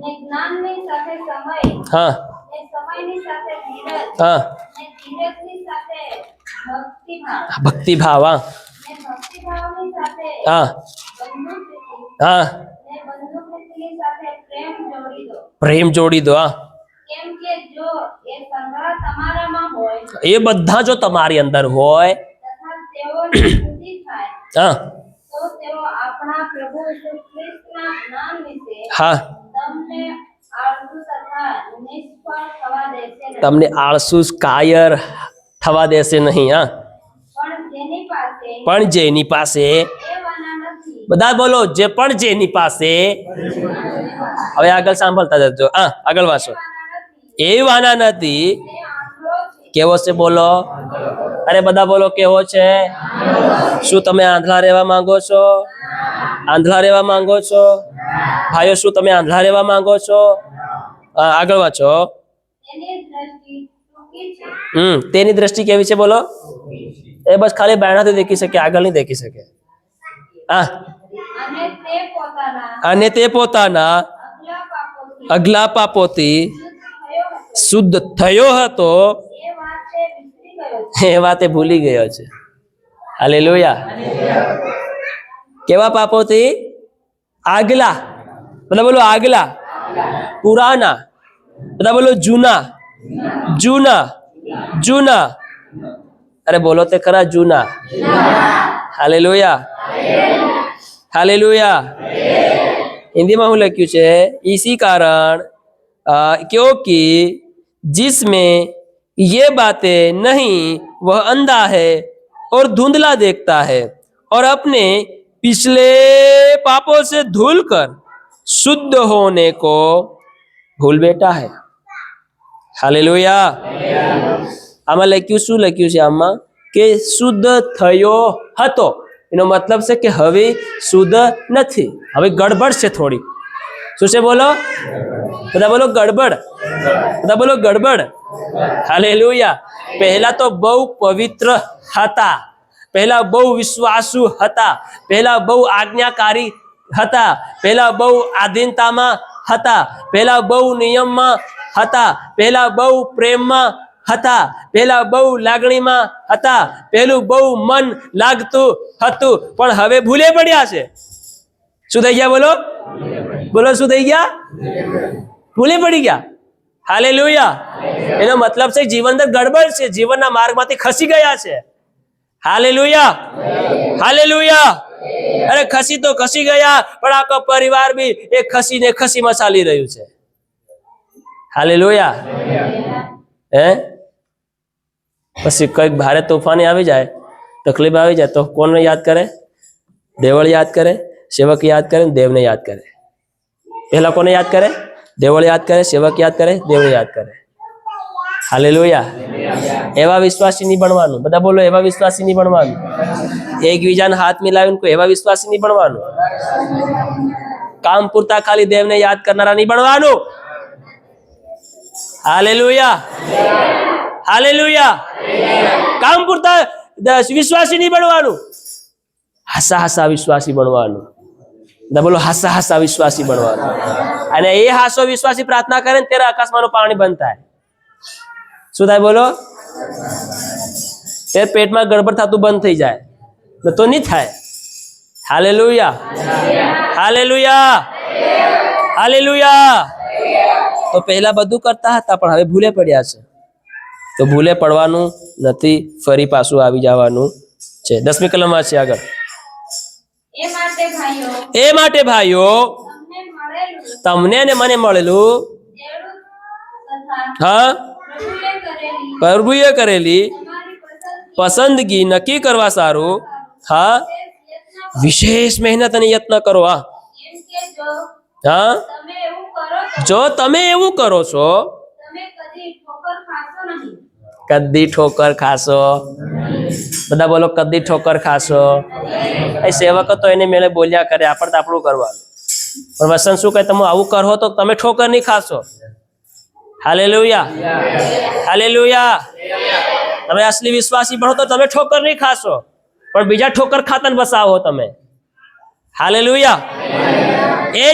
B: ને જ્ઞાનની સાથે સમય
A: હા
B: ને સમયની સાથે ધીરજ
A: હા
B: ને ધીરજની સાથે ભક્તિભાવ
A: ભક્તિભાવ હા
B: ને ભક્તિભાવની સાથે
A: હા
B: બંધુપ્રીતિ
A: હા
B: ને બંધુપ્રીતિની સાથે પ્રેમ જોડી દો.
A: પ્રેમ જોડી દો. હા,
B: કેમ કે જો એ સંગ્રહ તમારામાં હોય
A: એ બધા જો તમારી અંદર હોય
B: તથા તેઓની શુદ્ધિ થાય
A: હા
B: તો તેઓ આપણા પ્રભુ ઈસુ ખ્રિસ્તના જ્ઞાન વિશે
A: હા
B: તમને આળસુ તથા નિષ્ફળ થવા દેશે નહીં.
A: તમને આળસુ કાયર થવા દેશે નહીં. હા,
B: પણ જેની
A: પણ જેની
B: પાસે
A: પાસે
B: એવાના નથી
A: બધા બોલો, જે પણ જેની પાસે. હવે આગળ સાંભળતા જજો. હા, આગળ વાંચો. એ વાના નથી.
B: તે આંધળો છે.
A: કેવો છે બોલો? અરે બધા બોલો કેવો છે? શું તમે આંધળા રહેવા માંગો છો? આંધળા રહેવા માંગો છો? ભાઈઓ, શું તમે આંધળા રહેવા માંગો છો? આગળ વાંચો.
B: તેની દ્રષ્ટિ ટૂંકી છે.
A: તેની દ્રષ્ટિ કેવી છે બોલો? એ બસ ખાલી બાયણાથી દેખી શકે, આગળ નહીં દેખી શકે. હા,
B: અને તે પોતાના
A: અગલા પાપોથી શુદ્ધ થયો હતો,
B: એ વાત તે વિસરી ગયો છે.
A: એ વાતે ભૂલી ગયો છે. હાલેલુયા. કેવા પાપોથી? આગલા. બધા બોલો આગલા. પુરાના. બધા બોલો જૂના. જૂના. જૂના. અરે બોલો તે ખરા, જૂના. હાલેલુયા. हालेलुया. हिंदी में हूँ लख्यू है, इसी कारण क्योंकि जिसमें ये बातें नहीं वह अंधा है और धुंधला देखता है और अपने पिछले पापों से धुल कर शुद्ध होने को भूल बैठा है. हालेलुया. आमा लख्यू शू लख्यू है आमा के शुद्ध थयो हतो, એનો મતલબ છે કે હવે શુદ્ધ નથી, હવે ગડબડ છે થોડી. શું છે બોલો? બધા બોલો ગડબડ. બધા બોલો ગડબડ. હાલેલુયા. પહેલા તો બહુ પવિત્ર હતા, પહેલા બહુ વિશ્વાસુ હતા, પહેલા બહુ આજ્ઞાકારી હતા, પહેલા બહુ આધીનતામાં હતા, પહેલા બહુ નિયમમાં હતા, પહેલા બહુ પ્રેમમાં હતા, પહેલા બહુ લાગણીમાં હતા, પહેલું બહુ મન લાગતું હતું, પણ હવે ભૂલે પડ્યા છે. શું થઈ ગયા બોલો? બોલો શું થઈ ગયા? ભૂલે પડી ગયા. હાલેલુયા. એનો મતલબ છે જીવન અંદર ગડબડ છે, જીવનના માર્ગમાંથી ખસી ગયા છે. હાલેલુયા. હાલેલુયા. અરે ખસી તો ખસી ગયા, પણ આખો પરિવાર બી એ ખસીને ખસીમાં ચાલી રહ્યું છે. હાલેલુયા. હે પછી કઈક ભારે તોફાની આવી જાય, તકલીફ આવી જાય તો કોને યાદ કરે? દેવળ યાદ કરે, સેવક યાદ કરે, દેવને યાદ કરે. પહેલા કોને યાદ કરે? દેવળ યાદ કરે, સેવક યાદ કરે, દેવને યાદ કરે. હાલેલુયા. એવા વિશ્વાસી નહીં બનવાનું. બધા બોલો એવા વિશ્વાસી નહીં બનવાનું. એકબીજાને હાથ મિલાવીને કોઈ એવા વિશ્વાસી નહીં બનવાનું. કામ પૂરતા ખાલી દેવને યાદ કરનારા નહીં બનવાનું. હાલેલુયા. હાલેલુયા. કામ પૂરતા વિશ્વાસી નહીં બનવાનું, હાસા હાસા વિશ્વાસી બનવાનું. બોલો હાસા હાસા વિશ્વાસી બનવાનું. અને એ હાસો વિશ્વાસી પ્રાર્થના કરે ને ત્યારે આકાશમાંનું પાણી બંધ થાય. શું થાય બોલો? તે પેટમાં ગડબડ થતું બંધ થઈ જાય, તો નહીં થાય. હાલેલુયા. હાલેલુયા. હાલેલુયા. તો પહેલા બધું કરતા હતા, પણ હવે ભૂલે પડ્યા છે. તો ભૂલે પડવાનું નથી, ફરી પાછું આવી જવાનું છે. 10મી કલમમાં છે આગળ. એ માટે ભાઈઓ તમને ને મને મળેલું, હા, પ્રભુએ કરેલી પસંદગી નક્કી કરવા સારું, હા, વિશેષ મહેનત અને યત્ન કરો. હા, જો તમે એવું કરો છો કદી ઠોકર ખાશો. બધા બોલો કદી ઠોકર ખાશો. એ સેવક તો એને મેળે બોલ્યા કરે, આપણે તો આપણું કરવાનું. પણ વસન શું કહે? તમે આવું કરો તો તમે ઠોકર નહીં ખાશો. હાલેલુયા. હાલેલુયા. તમે અસલી વિશ્વાસી બનો તો તમે ઠોકર નહીં ખાશો, પણ બીજા ઠોકર ખાતા ને બસાવો તમે. હાલેલુયા. એ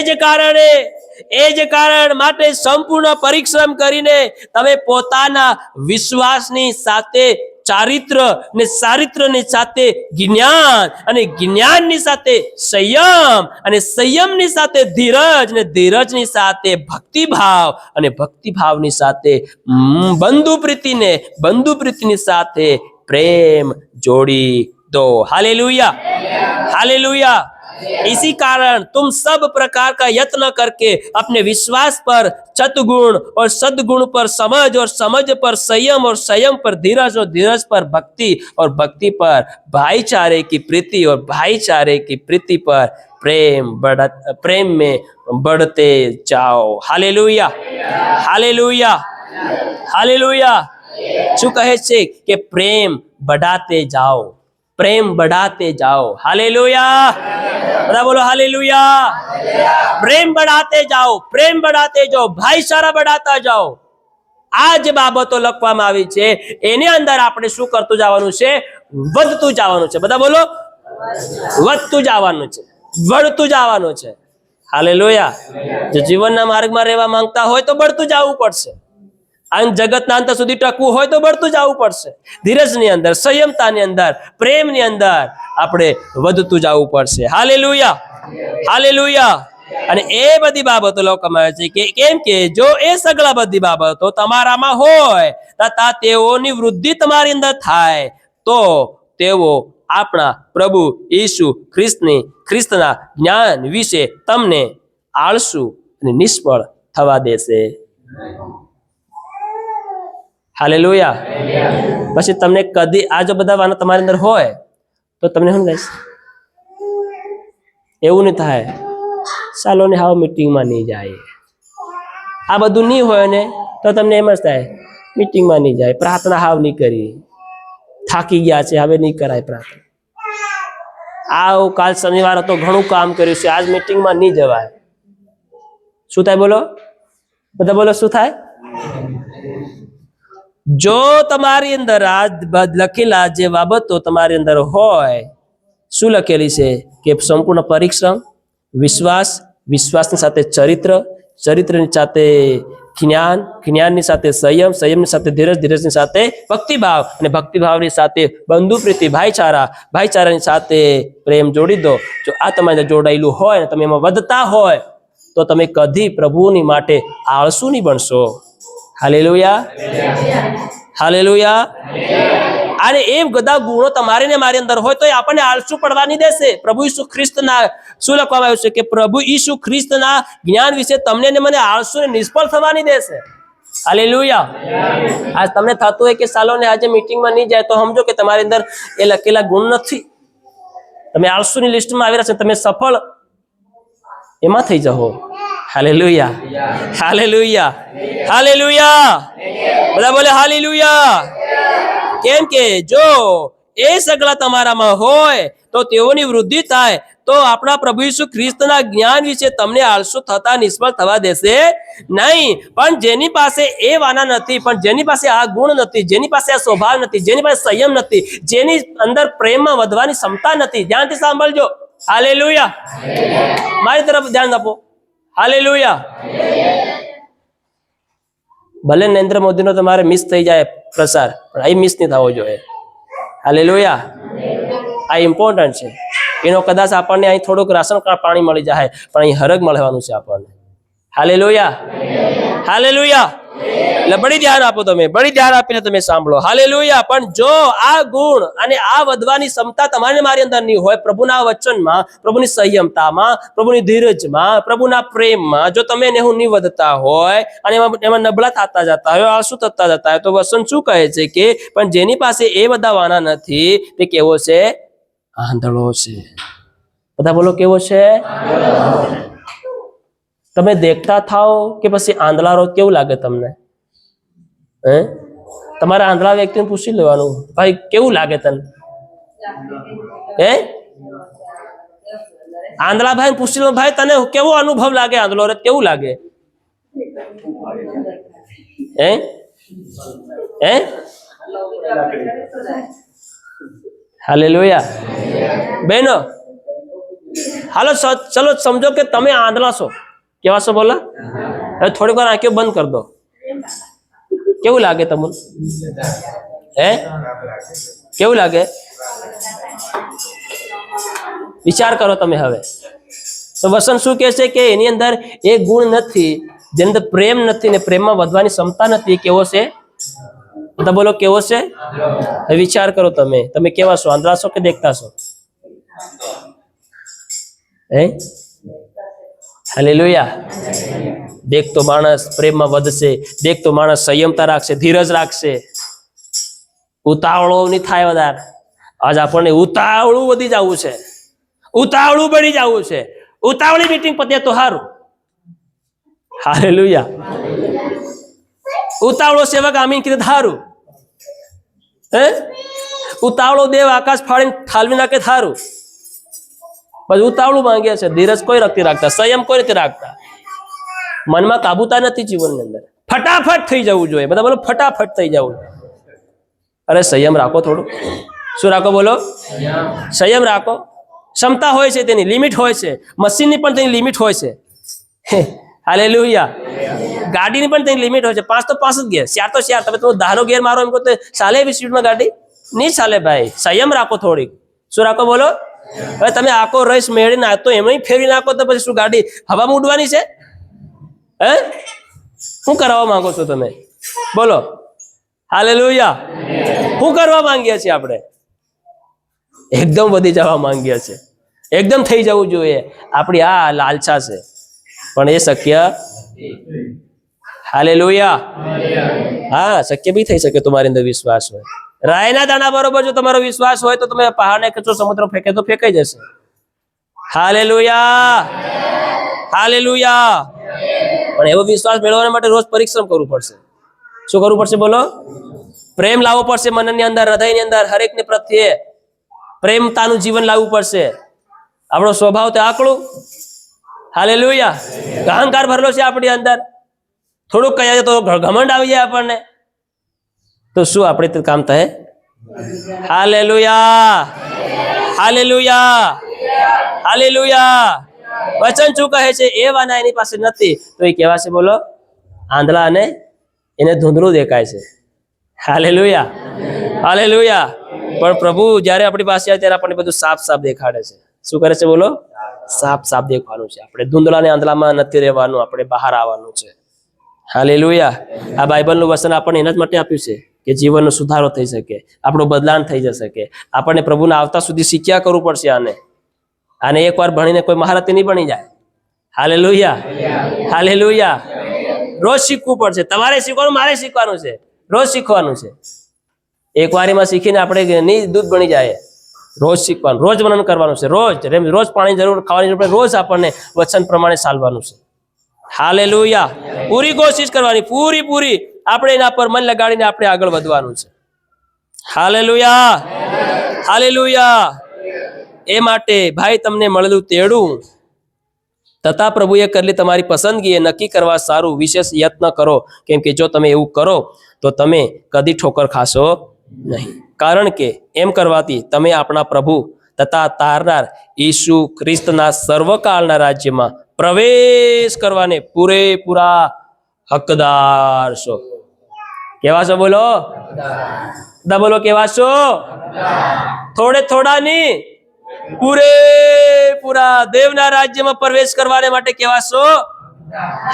A: જ કારણ માટે સંપૂર્ણ પરિશ્રમ કરીને તમે પોતાના વિશ્વાસની સાથે ચારિત્ર ને ચારિત્રની સાથે જ્ઞાન અને જ્ઞાનની સાથે સંયમ અને સંયમની સાથે ધીરજ ને ધીરજની સાથે ભક્તિભાવ અને ભક્તિભાવની સાથે બંધુ પ્રીતિની સાથે પ્રેમ જોડી दो. हालेलुया. हालेलुया. इसी कारण तुम सब प्रकार का यत्न करके अपने विश्वास पर सद्गुण और सद्गुण पर समझ और समझ पर संयम और संयम पर धीरज और धीरज पर भक्ति और भक्ति पर भाईचारे की प्रीति और भाईचारे की प्रीति पर प्रेम में बढ़ते जाओ. हालेलुया. हालेलुया. हालेलुया. શું કહે છે કે પ્રેમ बढ़ाते जाओ, प्रेम बढ़ाते जाओ. हालेलुया. બધા બોલો हालेलुया. પ્રેમ बढ़ाते जाओ, પ્રેમ बढ़ाते जाओ, ભાઈચારા बढ़ाता जाओ. આ જે બાબતો લખવામાં આવી છે એની અંદર આપણે શું કરતું જવાનું છે? વધતું જવાનું છે. બધા બોલો વધતું જવાનું છે, बढ़તું જવાનું છે. હાલેલુયા. જો જીવનના માર્ગમાં રહેવા માંગતા હોય તો बढ़તું જવું પડશે. આ જગતના અંત સુધી ટકવું હોય તો બળતું જવું પડશે. ધીરજની અંદર, સંયમતાની અંદર, પ્રેમની અંદર આપણે વધતું જવું પડશે. Hallelujah, hallelujah. અને એ બધી બાબતો લોકોમાં છે કે કેમ કે જો એ સગળા બધી બાબતો તમારામાં હોય તથા તેઓની વૃદ્ધિ તમારી અંદર થાય તો તેઓ આપણા પ્રભુ ઈસુ ખ્રિસ્તના જ્ઞાન વિશે તમને આળસુ અને નિષ્ફળ થવા દેશે. હાલેલુયા. પછી તમને કદી આ જો બધા વાના તમારી અંદર હોય તો તમને શું થાય? એવું નહીં થાય ચાલો ને હાવ મીટિંગમાં નહીં જાય. આ બધું નહીં હોય ને તો તમને એમ જ થાય મીટિંગમાં નહીં જાય, પ્રાર્થના હાવ નહીં કરી, થાકી ગયા છે હવે નહીં કરાય પ્રાર્થના. આ કાલ શનિવાર હતો ઘણું કામ કર્યું છે આજ મીટિંગમાં નહીં જવાય. શું થાય બોલો બધા, બોલો શું થાય? જો તમારી અંદર આ લખેલા જે બાબતો તમારી અંદર હોય, શું લખેલી છે કે સંપૂર્ણ પરિશ્રમ, વિશ્વાસ, વિશ્વાસની સાથે ચરિત્ર, ચરિત્રની સાથે જ્ઞાન, જ્ઞાનની સાથે સંયમ, સંયમની સાથે ધીરજ, ધીરજની સાથે ભક્તિભાવ અને ભક્તિભાવની સાથે બંધુ પ્રીતિ, ભાઈચારા, ભાઈચારાની સાથે પ્રેમ જોડી દો. જો આ તમારે જોડાયેલું હોય ને તમે એમાં વધતા હોય તો તમે કદી પ્રભુની માટે આળસુ નહીં બનશો. Hallelujah, hallelujah. અને એ બધા ગુણો તમારી ને મારી અંદર હોય તો એ આપણને આળસુ પડવા નહીં દેશે. પ્રભુ ઈસુ ખ્રિસ્તના શું લખવામાં આવ્યું છે કે પ્રભુ ઈસુ ખ્રિસ્તના જ્ઞાન વિશે તમને ને મને આળસુ ને નિષ્ફળ થવા નહીં દેશે. હાલેલુયા. આજ તમને થતું હોય કે સાલો ને આજે મીટિંગમાં નહીં જાય તો સમજો કે તમારી અંદર એ લખેલા ગુણ નથી, તમે આળસુની લિસ્ટમાં આવી રહ્યા છો, તમે સફળ એમાં થઈ જાઓ. હાલેલુયા, હાલેલુયા, હાલેલુયા. બધા બોલે હાલેલુયા. કેમ કે જો એ સગળા તમારામાં હોય તો તેઓની વૃદ્ધિ થાય તો આપણા પ્રભુ ઈસુ ખ્રિસ્તના જ્ઞાન વિશે તમને આળસુ થતા નિષ્ફળ થવા દેશે નહીં. પણ જેની પાસે એ વાના નથી, પણ જેની પાસે આ ગુણ નથી, જેની પાસે આ સ્વભાવ નથી, જેની પાસે સંયમ નથી, જેની અંદર પ્રેમમાં વધવાની ક્ષમતા નથી, ધ્યાનથી સાંભળજો. હાલેલુયા. મારી તરફ ધ્યાન આપો. હાલેલુયા. ભલે નરેન્દ્ર મોદીનો તમારે મિસ થઈ જાય પ્રસાર, પણ અહીં મિસ નહીં થવો જોઈએ. હાલેલુયા. આ ઇમ્પોર્ટન્ટ છે. એનો કદાચ આપણને અહીં થોડુંક રાશન કાર્ડ પાણી મળી જાય પણ અહીં હરગ મળવાનું છે આપણને. Hallelujah, hallelujah. એટલે બડી ધ્યાન આપો, તમે બડી ધ્યાન આપીને તમે સાંભળો. હાલેલુયા. પણ જો આ ગુણ અને આ વધવાની ક્ષમતા તમારી મારી અંદર નહીં હોય, પ્રભુના વચનમાં, પ્રભુની સંયમતામાં, પ્રભુની ધીરજમાં, પ્રભુના પ્રેમમાં જો તમે ને હું નહીં વધતા હોય અને એમાં નબળા થતા જતા હોય, આળસુ થતા જતા હોય, તો વચન શું કહે છે કે પણ જેની પાસે એ બધા વાના નથી તે કેવો છે? આંધળો છે. બધા બોલો કેવો છે? તમે દેખતા થાઓ કે પછી આંધળા રહો, કેવું લાગે તમને? હે, તમારા આંધળા વ્યક્તિને પૂછી લેવાનું, ભાઈ કેવું લાગે તને? હે, આંધળા ભાઈ પૂછી લો, ભાઈ તને કેવો અનુભવ લાગે? આંધળો રે કેવું લાગે? હે, હે, હાલેલુયા. બહેનો હાલો ચલો સમજો કે તમે આંધળા છો. કેવા છો બોલા? હવે થોડીક વાર આંખો બંધ કરી દો. કેવું લાગે તમને? હે, કેવું લાગે? વિચાર કરો તમે હવે. તો વસન શું કહે છે કે એની અંદર એ ગુણ નથી, જેની અંદર પ્રેમ નથી ને પ્રેમમાં વધવાની ક્ષમતા નથી. કેવો છે? બધા બોલો કેવો છે? વિચાર કરો તમે, તમે કેવા છો? આંધળા છો કે દેખતા છો? હે, હાલેલુયા. દેખતો માણસ પ્રેમમાં વધશે, દેખતો માણસ સંયમતા રાખશે, ધીરજ રાખશે, ઉતાવળો નહીં થાય વધારે. આજ આપણને ઉતાવળું વધી જવું છે, ઉતાવળું બની જવું છે. ઉતાવળી મીટિંગ પતે તો સારું. હાલેલુયા. ઉતાવળો સેવક આમીન કીધે થારું. હે, ઉતાવળો દેવ આકાશ ફાડીને ઠાલવી નાખે થારું. બસ ઉતાવળું માંગે છે. ધીરજ કોઈ નથી રાખતા, સંયમ કોઈ નથી રાખતા, મનમાં કાબુતા નથી જીવનની અંદર. ફટાફટ થઈ જવું જોઈએ. બધા બોલો ફટાફટ થઈ જવું. અરે સંયમ રાખો થોડું. શું રાખો બોલો? સંયમ રાખો. ક્ષમતા હોય છે, તેની લિમિટ હોય છે. મશીનની પણ તેની લિમિટ હોય છે. હાલેલુયા. ગાડીની પણ તેની લિમિટ હોય છે. 5 તો 5 જ ગેર, 4 તો 4. તમે તો 10નો ગેર મારો એમ કહો તો ચાલે એવી સ્પીડમાં ગાડી નહીં ચાલે ભાઈ. સંયમ રાખો થોડીક. શું રાખો બોલો? હવે તમે આખો રસ મેળી નાખતો એમ ફેરવી નાખો તો પછી શું ગાડી હવામાં ઉડવાની છે? હે, શું કરાવવા માંગો છો તમે? બોલો. હાલેલુયા. શું કરવા માંગીએ છીએ આપણે? એકદમ વધી જવા માંગીએ છીએ, એકદમ થઈ જવું જોઈએ. આપણી આ લાલસા છે, પણ એ શક્ય. હાલેલુયા. હા, શક્ય બી થઈ શકે તમારી અંદર વિશ્વાસ હોય. રાયના દાણા બરોબર જો તમારો વિશ્વાસ હોય તો તમે પહાડને ખેંચો, સમુદ્ર ફેંકે તો ફેંકાઈ જશે. હાલેલુયા. હાલેલુયા. પણ એવો વિશ્વાસ મેળવવા માટે રોજ પરિશ્રમ કરવું પડશે. શું કરવું પડશે બોલો? પ્રેમ લાવવો પડશે મનની અંદર, હૃદયની અંદર, હરેકને પ્રત્યે પ્રેમતાનું જીવન લાવવું પડશે. આપણો સ્વભાવ તો આકડું. હાલેલુયા. અહંકાર ભરેલો છે આપણી અંદર. થોડુંક કહીએ તો ઘમંડ આવી જાય આપણને, તો શું આપણે તે કામ થાય? હાલેલુયા. હાલેલુયા. હાલેલુયા. વચન શું કહે છે? એ વાના એની પાસે નથી તો એ કેવા છે બોલો? આંધળા અને એને ધૂંધળું દેખાય છે. હાલેલુયા. હાલેલુયા. પણ પ્રભુ જ્યારે આપણી પાસે આવે ત્યારે આપણને બધું સાફ સાફ દેખાડે છે. શું કરે છે બોલો? સાફ સાફ દેખવાનું છે. આપણે ધૂંધળા અને આંધળામાં નથી રહેવાનું, આપણે બહાર આવવાનું છે. હાલેલુયા. આ બાઇબલનું વચન આપણને એના જ માટે આપ્યું છે કે જીવનનો સુધારો થઈ શકે, આપણું બદલાણ થઈ જશે. આપણને પ્રભુના આવતા સુધી શીખ્યા કરવું પડશે. આને એકવાર ભણીને કોઈ મહારથી નહીં બની જાય. હાલેલુયા. હાલેલુયા. રોજ શીખવું પડશે. તમારે શીખવાનું, મારે શીખવાનું છે. રોજ શીખવાનું છે. એકવાર એમાં શીખીને આપણે નહીં દૂધ બની જાય. રોજ શીખવાનું, રોજ મનન કરવાનું છે. રોજ પાણી જરૂર, ખાવાની જરૂર, રોજ આપણને વચન પ્રમાણે ચાલવાનું છે. હાલેલુયા. પૂરી કોશિશ કરવાની, પૂરી આપણે એના પર મન લગાડીને આપણે આગળ વધવાનું છે. હાલેલુયા. હાલેલુયા. એ માટે ભાઈ તમને મળેલું તેડું તથા પ્રભુએ કરેલી તમારી પસંદગી એ નક્કી કરવા સારું વિશેષ યત્ન કરો, કેમ કે જો તમે એવું કરો તો તમે કદી ઠોકર ખાશો નહીં. કારણ કે એમ કરવાથી તમે આપણા પ્રભુ તથા તારનાર ઈસુ ખ્રિસ્તના સર્વકાળના રાજ્યમાં પ્રવેશ કરવાને પૂરેપૂરા હકદાર છો. કેવા છો બોલો? બધા બોલો કેવા છો? થોડા નહીં, પૂરેપૂરા દેવના રાજ્યમાં પ્રવેશ કરવાને માટે કેવા છો?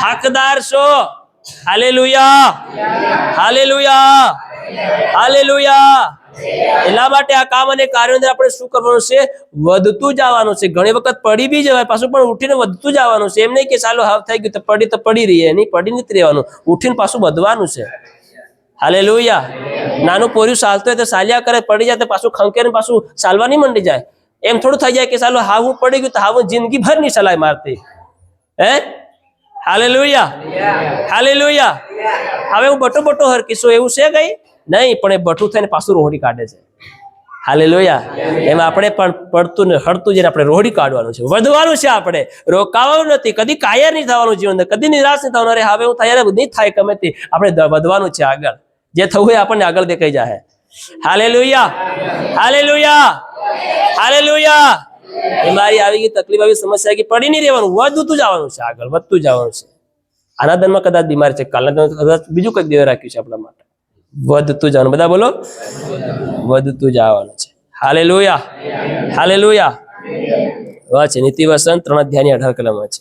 A: હકદાર છો. હાલેલુયા. હાલેલુયા. હાલેલુયા. એટલા માટે આ કામ અને કાર્યો અંદર આપણે શું કરવાનું છે? વધતું જવાનું છે. ઘણી વખત પડી બી જવાય, પાછું પણ ઉઠીને વધતું જવાનું છે. એમ નહીં કે ચાલો હાવ થઈ ગયું તો પડી રહીએ, નહીં, પડી નથી રહેવાનું. ઉઠીને પાછું વધવાનું છે. હાલેલુયા. નાનું પોર્યું ચાલતું હોય તો ચાલ્યા કરે, પડી જાય તો પાછું ખંકેર પાછું ચાલવા નહીં મંડી જાય. એમ થોડું થઈ જાય કે ચાલો હા હું પડી ગયું તો હા હું જિંદગી ભર નહીં ચલાય મારતી. હે, હાલેલુયા. હાલેલુયા. હવે હું બટો હરકીશું એવું છે કઈ નહીં, પણ એ બઠું થઈને પાછું રોહડી કાઢે છે. હાલેલુયા. એમાં આપણે પણ પડતું ને હળતું જઈને આપણે રોહડી કાઢવાનું છે, વધવાનું છે. આપણે રોકાવાનું નથી, કદી કાયર નહીં થવાનું જીવન, કદી નિરાશ નહીં થવાનું. અરે હવે હું તૈયાર નહીં થાય ગમે તે, આપણે વધવાનું છે આગળ. જે થવું એ આપણને આગળ દેખાઈ જાય. હાલેલુયા. હાલેલુયા. હાલેલુયા. એ મારી આવી ગઈ તકલીફ, આવી સમસ્યા કે પડી નહીં રહેવાનું, વધતું જવાનું છે, આગળ વધતું જવાનું છે. આના દરમાં કદાચ બીમાર છે, કાલના દરમાં કદાચ બીજું કંઈક દેવ રાખ્યું છે આપણા માટે. વધતું જવાનું. બધા બોલો, વધતું જવાનું છે. હાલેલુયા. હાલેલુયા. વાત છે નીતિ વસન 3 અધ્યાયની 18 કલમમાં છે.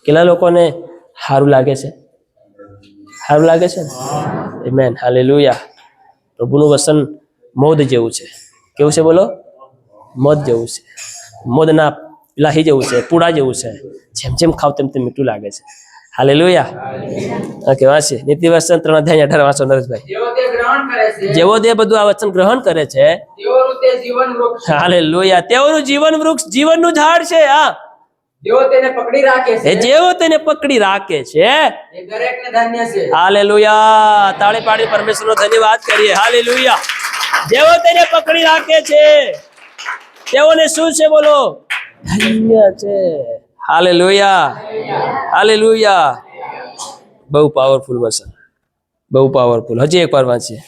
A: કેટલા લોકોને સારું લાગે છે? સારું લાગે છે ને? આમેન. હાલેલુયા. પ્રભુનું વસન મોદ જેવું છે. કેવું છે બોલો? મોદ જેવું છે. મોદના લાહી જેવું છે, પૂડા જેવું છે. જેમ જેમ ખાવ તેમ તેમ મીઠું લાગે છે. હાલેલુયા. કેવા છે? નીતિ વચન 3 અધ્યાય 18 વાંચો નરેશભાઈ. જેવો તે બધું આ વચન ગ્રહણ કરે છે, હાલેલુયા, તેઓનું જીવન વૃક્ષ, જીવનનું ઝાડ છે. હા,
C: જેવો તેને પકડી રાખે છે,
A: જેવો તેને પકડી રાખે છે,
C: એ દરેકને ધન્ય છે.
A: હાલેલુયા. તાળી પાડી પરમેશ્વરનો ધન્યવાદ કરીએ. હાલેલુયા. જેવો તેને પકડી રાખે છે તેઓને શું છે બોલો? ધન્ય છે. હાલેલુયા. હાલેલુયા. બહુ પાવરફુલ વચન, બહુ પાવરફુલ. હજી એકવાર વાંચીએ.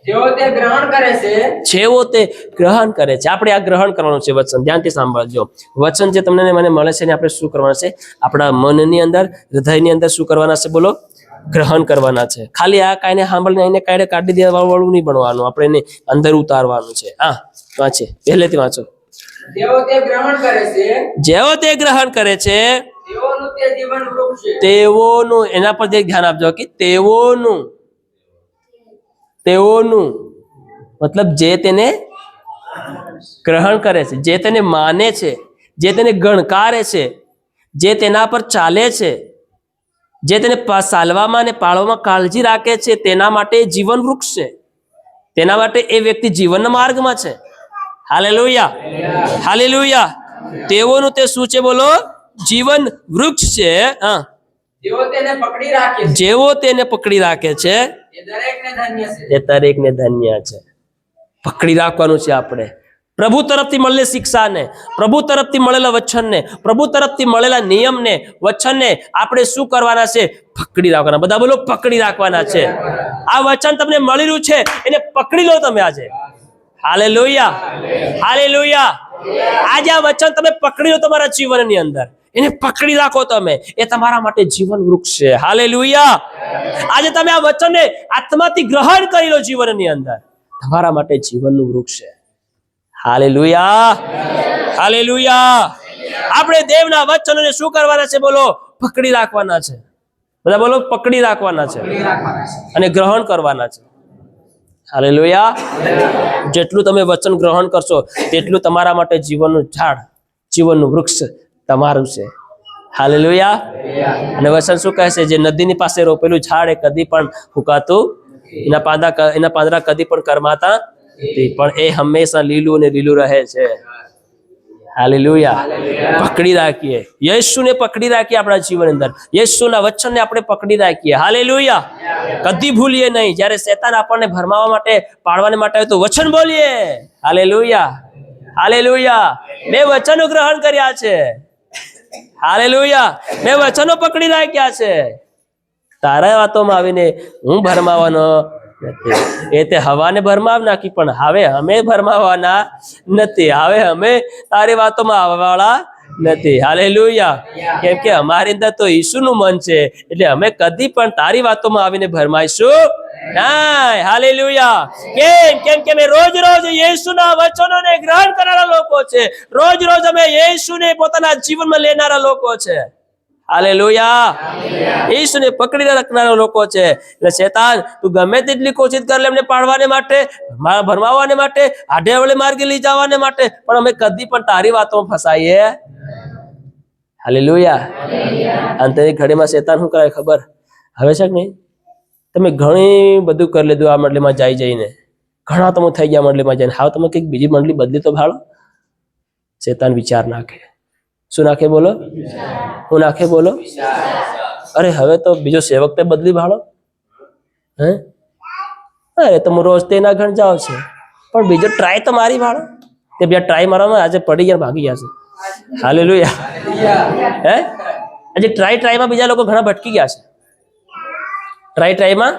C: જેઓ તે ગ્રહણ કરે છે
A: જેવો તે ગ્રહણ કરે છે. આપણે આ ગ્રહણ કરવાનું છે વચન. ધ્યાનથી સાંભળજો. વચન જે તમને ને મને મળે છે ને આપણે શું કરવાના છે? આપણા મનની અંદર, હૃદયની અંદર શું કરવાના છે? બોલો, ગ્રહણ કરવાના છે. ખાલી આ કાંઈને સાંભળીને એને કાંઈ કાઢી દેવા વાળું નહીં બનવાનું, આપણે એને અંદર ઉતારવાનું છે. હા, વાંચે, પહેલેથી વાંચો.
C: જેઓ તે ગ્રહણ કરે છે
A: જેવો તે ગ્રહણ કરે છે
C: તેઓનું તે જીવન વૃક્ષ છે.
A: તેઓનું, એના પર જે ધ્યાન આપજો કે તેઓનું મતલબ જે તેને ગ્રહણ કરે છે, જે તેને માને છે, જે તેને ગણકારે છે, જે તેના પર ચાલે છે, જે તેને સાલવામાં અને પાળવામાં કાળજી રાખે છે, તેના માટે જીવન વૃક્ષ છે. તેના માટે એ વ્યક્તિ જીવનના માર્ગમાં છે. Hallelujah, hallelujah. તેઓનું તે શું છે? બોલો, જીવન વૃક્ષ છે. હા,
C: જેઓ તેને પકડી રાખે છે
A: જેવો તેને પકડી રાખે છે
C: એ દરેકને ધન્ય છે.
A: એ દરેકને ધન્ય છે. પકડી રાખવાનું છે આપણે. પ્રભુ તરફથી મળેલી શિક્ષાને, પ્રભુ તરફથી મળેલા વચનને, પ્રભુ તરફથી મળેલા નિયમને, વચનને આપણે શું કરવાના છે? પકડી રાખવાના. બધા બોલો, પકડી રાખવાના છે. આ વચન તમને મળી રહ્યું છે, એને પકડી લો તમે આજે. Hallelujah, hallelujah. આજે આ વચન તમે પકડી લો તમારા જીવનની અંદર, એને પકડી રાખો તમે. એ તમારા માટે જીવન વૃક્ષ છે. હાલેલુયા. આજે તમે આ વચનને આત્માથી ગ્રહણ કરી લો જીવનની અંદર, તમારા માટે જીવનનું વૃક્ષ છે. Hallelujah, hallelujah. આપણે દેવના વચનોને શું કરવાના છે? બોલો, પકડી રાખવાના છે. બધા બોલો, પકડી રાખવાના છે અને ગ્રહણ કરવાના છે. હાલેલુયા. જેટલું તમે વચન ગ્રહણ કરશો તેટલું તમારા માટે જીવનનું ઝાડ, જીવનનું વૃક્ષ તમારું છે. હાલેલુયા. અને વચન શું કહે છે? જે નદીની પાસે રોપેલું ઝાડ એ કદી પણ ફૂંકાતું, એના પાંદડા કદી પણ કરમાતા નથી, પણ એ હંમેશા લીલું અને લીલું રહે છે. હાલેલુયા. પકડી રાખીએ, યેશુને પકડી રાખીએ આપણા જીવન અંદર. યેશુના વચનને આપણે પકડી રાખીએ. હાલેલુયા. કદી ભૂલીએ નહીં. જ્યારે શેતાન આપણને ભરમાવા માટે, પાડવાને માટે આવે તો વચન બોલીએ. Hallelujah, hallelujah. મેં વચનો ગ્રહણ કર્યા છે. હાલેલુયા. મેં વચનો પકડી રાખ્યા છે. તારા વાતોમાં આવીને હું ભરમાવાનો નથી. એ તે હવાને ભરમાવ નાખી, પણ હવે અમે ભરમાવાના નથી. હવે અમે તારી વાતોમાં આવવાવાળા નથી. હાલેલુયા. કેમ કે અમારી અંદર તો ઈસુનું મન છે, એટલે અમે કદી પણ તારી વાતોમાં આવીને ભરમાઈશું નહીં. હાલેલુયા. કેમ કે અમે રોજ રોજ યેશુના વચનોને ગ્રહણ કરનારા લોકો છે. રોજ રોજ અમે યેશુને પોતાના જીવનમાં લેનારા લોકો છે. હાલેલુયા. યેશુને પકડી રાખનારા લોકો છે. એટલે શેતાન તું ગમે તેટલી કોશિશ કર લે એમને પાડવાને માટે, ભરમાવાને માટે, આડે અવળે માર્ગે લઈ જવાને માટે, પણ અમે કદી પણ તારી વાતોમાં ફસાઈએ. હાલેલુયા. અંતની ઘડીમાં શેતાન શું કરે ખબર હવે છે કે નહીં? તમે ઘણી બધું કરી લીધું આ મંડળીમાં જઈને, ઘણા તમે થઈ ગયા મંડળીમાં જઈને, હાવ તમે કંઈક બીજી મંડળી બદલી તો ભાડો. શેતાન વિચાર નાખે. શું નાખે? બોલો, હું નાખે? બોલો. અરે હવે તો બીજો સેવક તે બદલી ભાડો. હે, અરે તો હું રોજ તેના ઘર જાઉં છે, પણ બીજો ટ્રાય તો મારી ભાડો. તે બીજા ટ્રાય મારવામાં આજે પડી ગયા, ભાગી ગયા છે. હાલેલુયા. હે, આજે ટ્રાયમાં બીજા લોકો ઘણા ભટકી ગયા છે. ટ્રાયમાં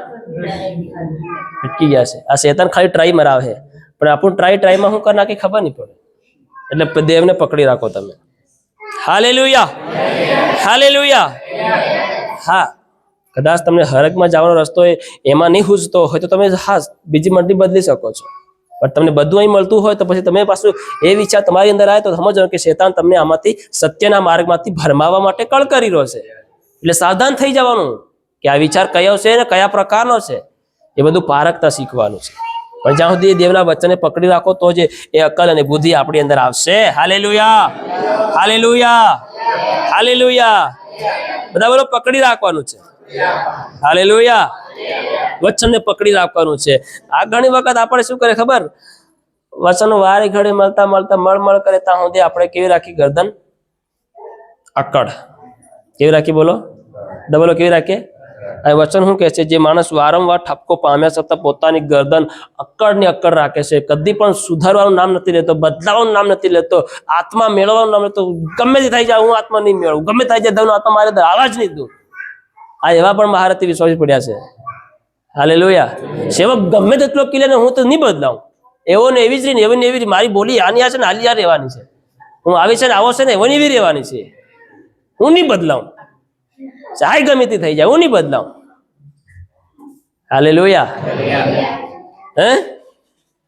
A: ભટકી ગયા છે. આ શેતાન ખાલી ટ્રાય મરાવે, પણ આપણું ટ્રાયમાં શું કરી નાખે ખબર નહીં પડે. એટલે દેવને પકડી રાખો તમે. Hallelujah, hallelujah. હા, કદાચ તમને હરકમાં જવાનો રસ્તો એમાં નહીં ખૂજતો હોય તો તમે હા બીજી મંડળી બદલી શકો છો, પણ તમને બધું અહીં મળતું હોય તો પછી તમે પાછું એ વિચાર તમારી અંદર આવે તો સમજો કે શેતાન તમને આમાંથી સત્યના માર્ગમાંથી ભરમાવા માટે કળ કરી રહ્યો છે. એટલે સાવધાન થઈ જવાનું કે આ વિચાર કયો છે ને કયા પ્રકારનો છે, એ બધું પારખતા શીખવાનું છે. પણ જ્યાં સુધી દેવના વચનને પકડી રાખો તો જ એ અકલ અને બુદ્ધિ આપણી અંદર આવશે. હાલેલુયા, હાલેલુયા, હાલેલુયા. બધા બોલો, પકડી રાખવાનું છે. હાલેલુયા. વચનને પકડી રાખવાનું છે. આ ઘણી વખત આપણે શું કરે ખબર? વચનો વારે ઘડે મળતા મળ કરે ત્યાં સુધી આપણે કેવી રાખી ગરદન અકડ. કેવી રાખી? બોલો, બોલો, કેવી રાખીએ? આ વચન શું કહે છે? જે માણસ વારંવાર ઠપકો પામ્યા છતાં પોતાની ગરદન અક્કડની અક્કડ રાખે છે, કદી પણ સુધારવાનું નામ નથી લેતો, બદલાવાનું નામ નથી લેતો, આત્મા મેળવવાનું નામ લેતો, ગમે તે થઈ જાય હું આત્મા નહીં મેળવું, ગમે થઈ જાય દઉં આત્મા મારે આવા જ નહીં દઉં. આ એવા પણ મહારથી વિશ્વાસી પડ્યા છે. હાલેલુયા. સેવક ગમે તેટલો કિલે ને હું તો નહીં બદલાવું. એવો ને એવી જ રહી ને એવી ને એવી જ. મારી બોલી આની આ છે ને આલી આ રહેવાની છે. હું આવી છે ને આવો છે ને એવો ને એવી રહેવાની છે. હું નહીં બદલાવું. ચાહે ગમે તે થઈ જાય, હું નહીં બદલાવું. હાલેલુયા. હે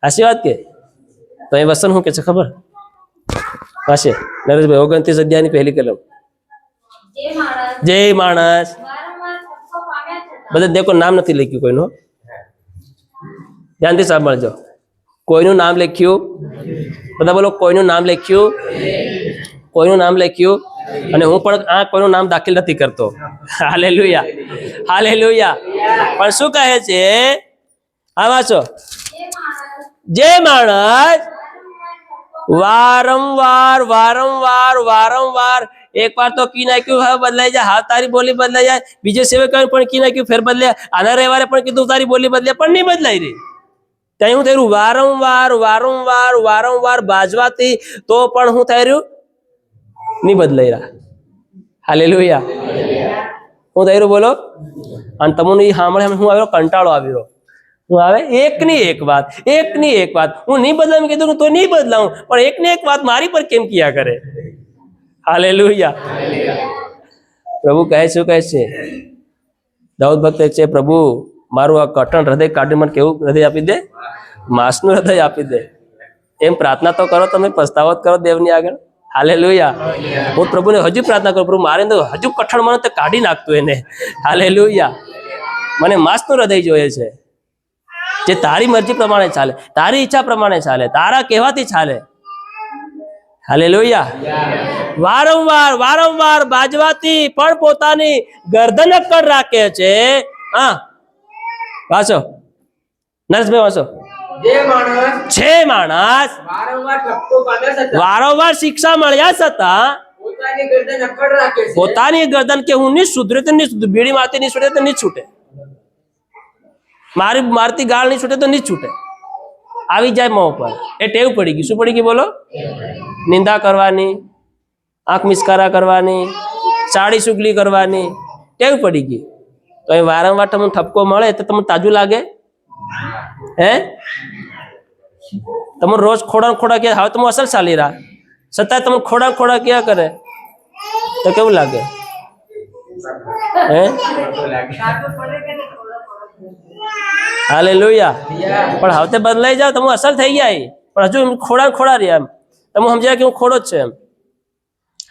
A: આશી વાત કે તો એ વસન શું કે છે ખબર પાસે નરેશભાઈ 29 અધ્યાયની પહેલી કલમ.
B: જે
A: જે
B: માણસ
A: માણસ
B: વારંવાર ઠપકો પામ્યા છતાં
A: બધા દેખો નામ નથી લખ્યું કોઈનું. ધ્યાનથી સાંભળજો. કોઈનું નામ લખ્યું? બધા બોલો કોઈનું નામ લખ્યું? કોઈનું નામ લખ્યું? અને હું પણ આ કોઈનું નામ દાખલ નથી કરતો. Hallelujah, hallelujah. પણ શું કહે છે? આ વાંચો.
B: જે માણસ
A: જે માણસ વારંવાર વારંવાર વારંવાર એકવાર તો કી નાખ્યું હવે બદલાઈ જાય, હા તારી બોલી બદલાઈ જાય. બીજે સેવક પણ કી નાખ્યું ફેર બદલે. આના રવિવારે પણ કીધું તારી બોલી બદલે પણ નહીં બદલાઈ રહી. ત્યાં શું થયું? વારંવાર વારંવાર વારંવાર બાજવાથી તો પણ શું થઈ રહ્યું? નહીં બદલાઈ રહ્યા. હાલેલુયા. શું થઈ રહ્યું બોલો? અને તમને એ સાંભળે હું આવ્યો કંટાળો આવ્યો. હું આવે એકની એક વાત, એકની એક વાત. હું નહીં બદલાવું કીધું તો નહીં બદલાવું, પણ એકની એક વાત મારી પર કેમ કિયા કરે? હાલેલુયા. પ્રભુ કહે શું કહે છે? દાઉદ ભક્ત છે, પ્રભુ મારું આ કઠણ હૃદય કાઢી મને કેવું હૃદય આપી દે? માંસનું હૃદય આપી દે. એમ પ્રાર્થના તો કરો, તમે પસ્તાવો કરો દેવની આગળ. હાલેલુયા. હું પ્રભુને હજુ પ્રાર્થના કરું, પ્રભુ મારે હજુ કઠણ મને તો કાઢી નાખતું એને. હાલેલુયા. મને માંસનું હૃદય જોઈએ છે, જે તારી મરજી પ્રમાણે ચાલે, તારી ઈચ્છા પ્રમાણે ચાલે, તારા કહેવાથી ચાલે. હાલેલુયા. વારંવાર વારંવાર બાજવાથી પણ પોતાની ગરદન અક્કડ રાખે છે. હા વાંચો નરેશભાઈ, વાંચો.
C: જે માણસ
A: જે માણસ
C: વારંવાર ઠપકો પામ્યા છતાં
A: વારંવાર શિક્ષા મળ્યા છતાં
C: પોતાની ગરદન અક્કડ રાખે છે.
A: પોતાની ગરદન કે હું નહીં સુધરે તો નહીં સુધરે, બીડી મારતી નહીં છૂટે તો નહીં છૂટે, મારતી ગાળ નહીં છૂટે તો નહીં છૂટે. આવી જાય મોં ઉપર. એ ટેવ પડી ગઈ. શું પડી ગઈ બોલો? નિંદા કરવાની, આંખ મિસ્કારા કરવાની, ચાળી સુગલી કરવાની ટેવ પડી ગઈ. તો એ વારંવાર તમને ઠપકો મળે તો તમને તાજું લાગે? હે તમે રોજ ખોડા ખોડા કે હવે તમે અસર ચાલી રહ્યા છતાં તમે ખોડા ખોડા ક્યાં કરે તો કેવું લાગે? હે હાલેલુયા. પણ હવે બદલાઈ જાવ, તમે અસર થઈ જાય, પણ હજુ ખોડા ખોડા રહ્યા એમ તમે સમજ્યા કે હું ખોડો જ છે એમ.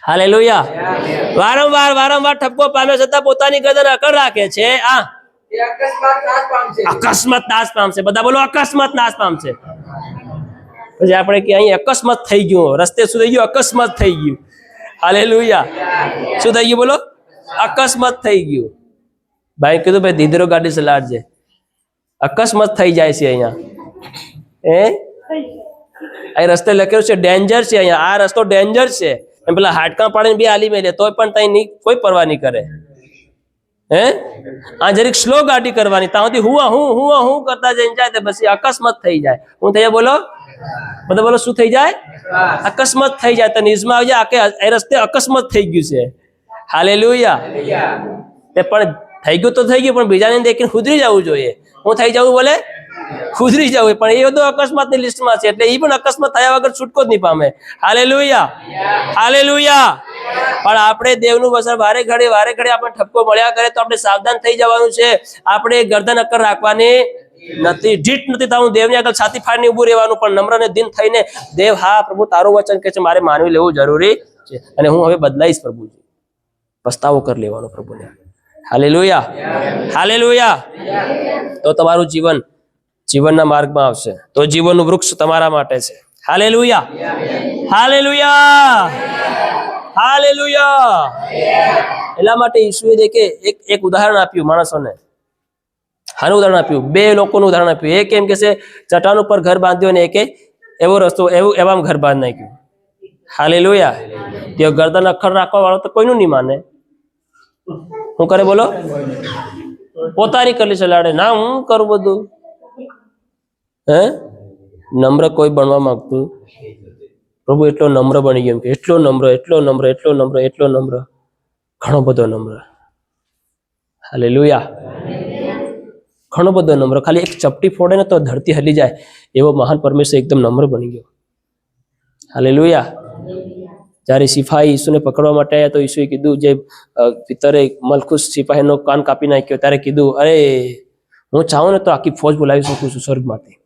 A: હાલેલુયા. વારંવાર વારંવાર ઠપકો પામ્યા છતાં પોતાની ગરદન અકડ રાખે છે. આ
C: તે અકસ્માત નાશ પામશે.
A: અકસ્માત નાશ પામશે. બધા બોલો અકસ્માત નાશ પામશે. પછી આપણે કે અહીં અકસ્માત થઈ ગયું, રસ્તે શું થઈ ગયું? અકસ્માત થઈ ગયું. હાલેલુયા. શું થઈ ગયું બોલો? અકસ્માત થઈ ગયું. ભાઈ કીધું ભાઈ ધીધરો ગાડી ચલાડજે, અકસ્માત થઈ જાય છે અહીંયા. અહીં રસ્તે લખેલું છે ડેન્જર છે, અહીંયા આ રસ્તો ડેન્જર છે. એમ પેલા હાડકા પાડીને બી આલી મેલે તોય પણ ત્યાં કોઈ પરવા નહીં કરે. હે આ જરીક સ્લો ગાડી કરવાની, ત્યાંથી હું કરતા જઈને જાય તો પછી અકસ્માત થઈ જાય. હું થઈ જાય બોલો? બધા બોલો શું થઈ જાય? અકસ્માત થઈ જાય. તો ન્યૂઝમાં આવી જાય કે એ રસ્તે અકસ્માત થઈ ગયું છે. હાલેલુયા. તે પણ થઈ ગયું તો થઈ ગયું, પણ બીજાને દેખીને ખુદરી જવું જોઈએ. હું થઈ જવું બોલે? ખુદરી જવું. પણ એ બધું અકસ્માતની લિસ્ટમાં છે, એટલે એ પણ અકસ્માત થયા વગર છૂટકો જ નહીં પામે. Hallelujah, hallelujah. પણ આપણે દેવનું વચન વારે ઘડી આપણે ઠપકો મળ્યા કરે તો આપણે સાવધાન થઈ જવાનું છે. આપણે ગરદન અક્કડ રાખવાની નથી, ઢીઠ નથી થવું. દેવની આગળ છાતી ફાડીને ઊભું રહેવાનું, પણ નમ્ર અને દિન થઈને દેવ હા પ્રભુ તારું વચન કે છે મારે માનવી લેવું જરૂરી છે, અને હું હવે બદલાઈશ પ્રભુજી. પસ્તાવો કરી લેવાનો પ્રભુને. Hallelujah, hallelujah. તો તમારું જીવનના માર્ગમાં આવશે, તો જીવનનું વૃક્ષ તમારા માટે છે. હાલેલુયા, હાલેલુયા, હાલેલુયા. એટલા માટે ઈસુએ દેખે એક ઉદાહરણ આપ્યું માણસોને. હાનું ઉદાહરણ આપ્યું? બે લોકોનું ઉદાહરણ આપ્યું. એક એમ કે છે ચટ્ટાન ઉપર ઘર બાંધ્યો ને એક એવો રસ્તો એવામાં ઘર બાંધી નાખ્યું. હાલેલુયા. તે ગરદન અક્કડ રાખવા વાળો તો કોઈનું નહીં માને. શું કરે બોલો? પોતાની કલી ચલાડે. ના હું કરું બધું. હે નમ્ર કોઈ બનવા માંગતું? પ્રભુ એટલો નમ્ર બની ગયો, એટલો નમ્ર, એટલો નમ્ર, એટલો નમ્ર, એટલો નમ્ર, ઘણો બધો નમ્ર. હાલેલુયા. ઘણો બધો નમ્ર, ખાલી એક ચપટી ફોડે ને તો ધરતી હલી જાય એવો મહાન પરમેશ્વર એકદમ નમ્ર બની ગયો. હાલેલુયા. જ્યારે સિપાહી ઈસુને પકડવા માટે આવ્યા તો ઈસુએ કીધું, જે પિતરે મલખુસ સિપાહીનો કાન કાપી નાખ્યો ત્યારે કીધું, અરે હું ચાહું ને તો આખી ફોજ બોલાવી શકું છું સ્વર્ગમાંથી.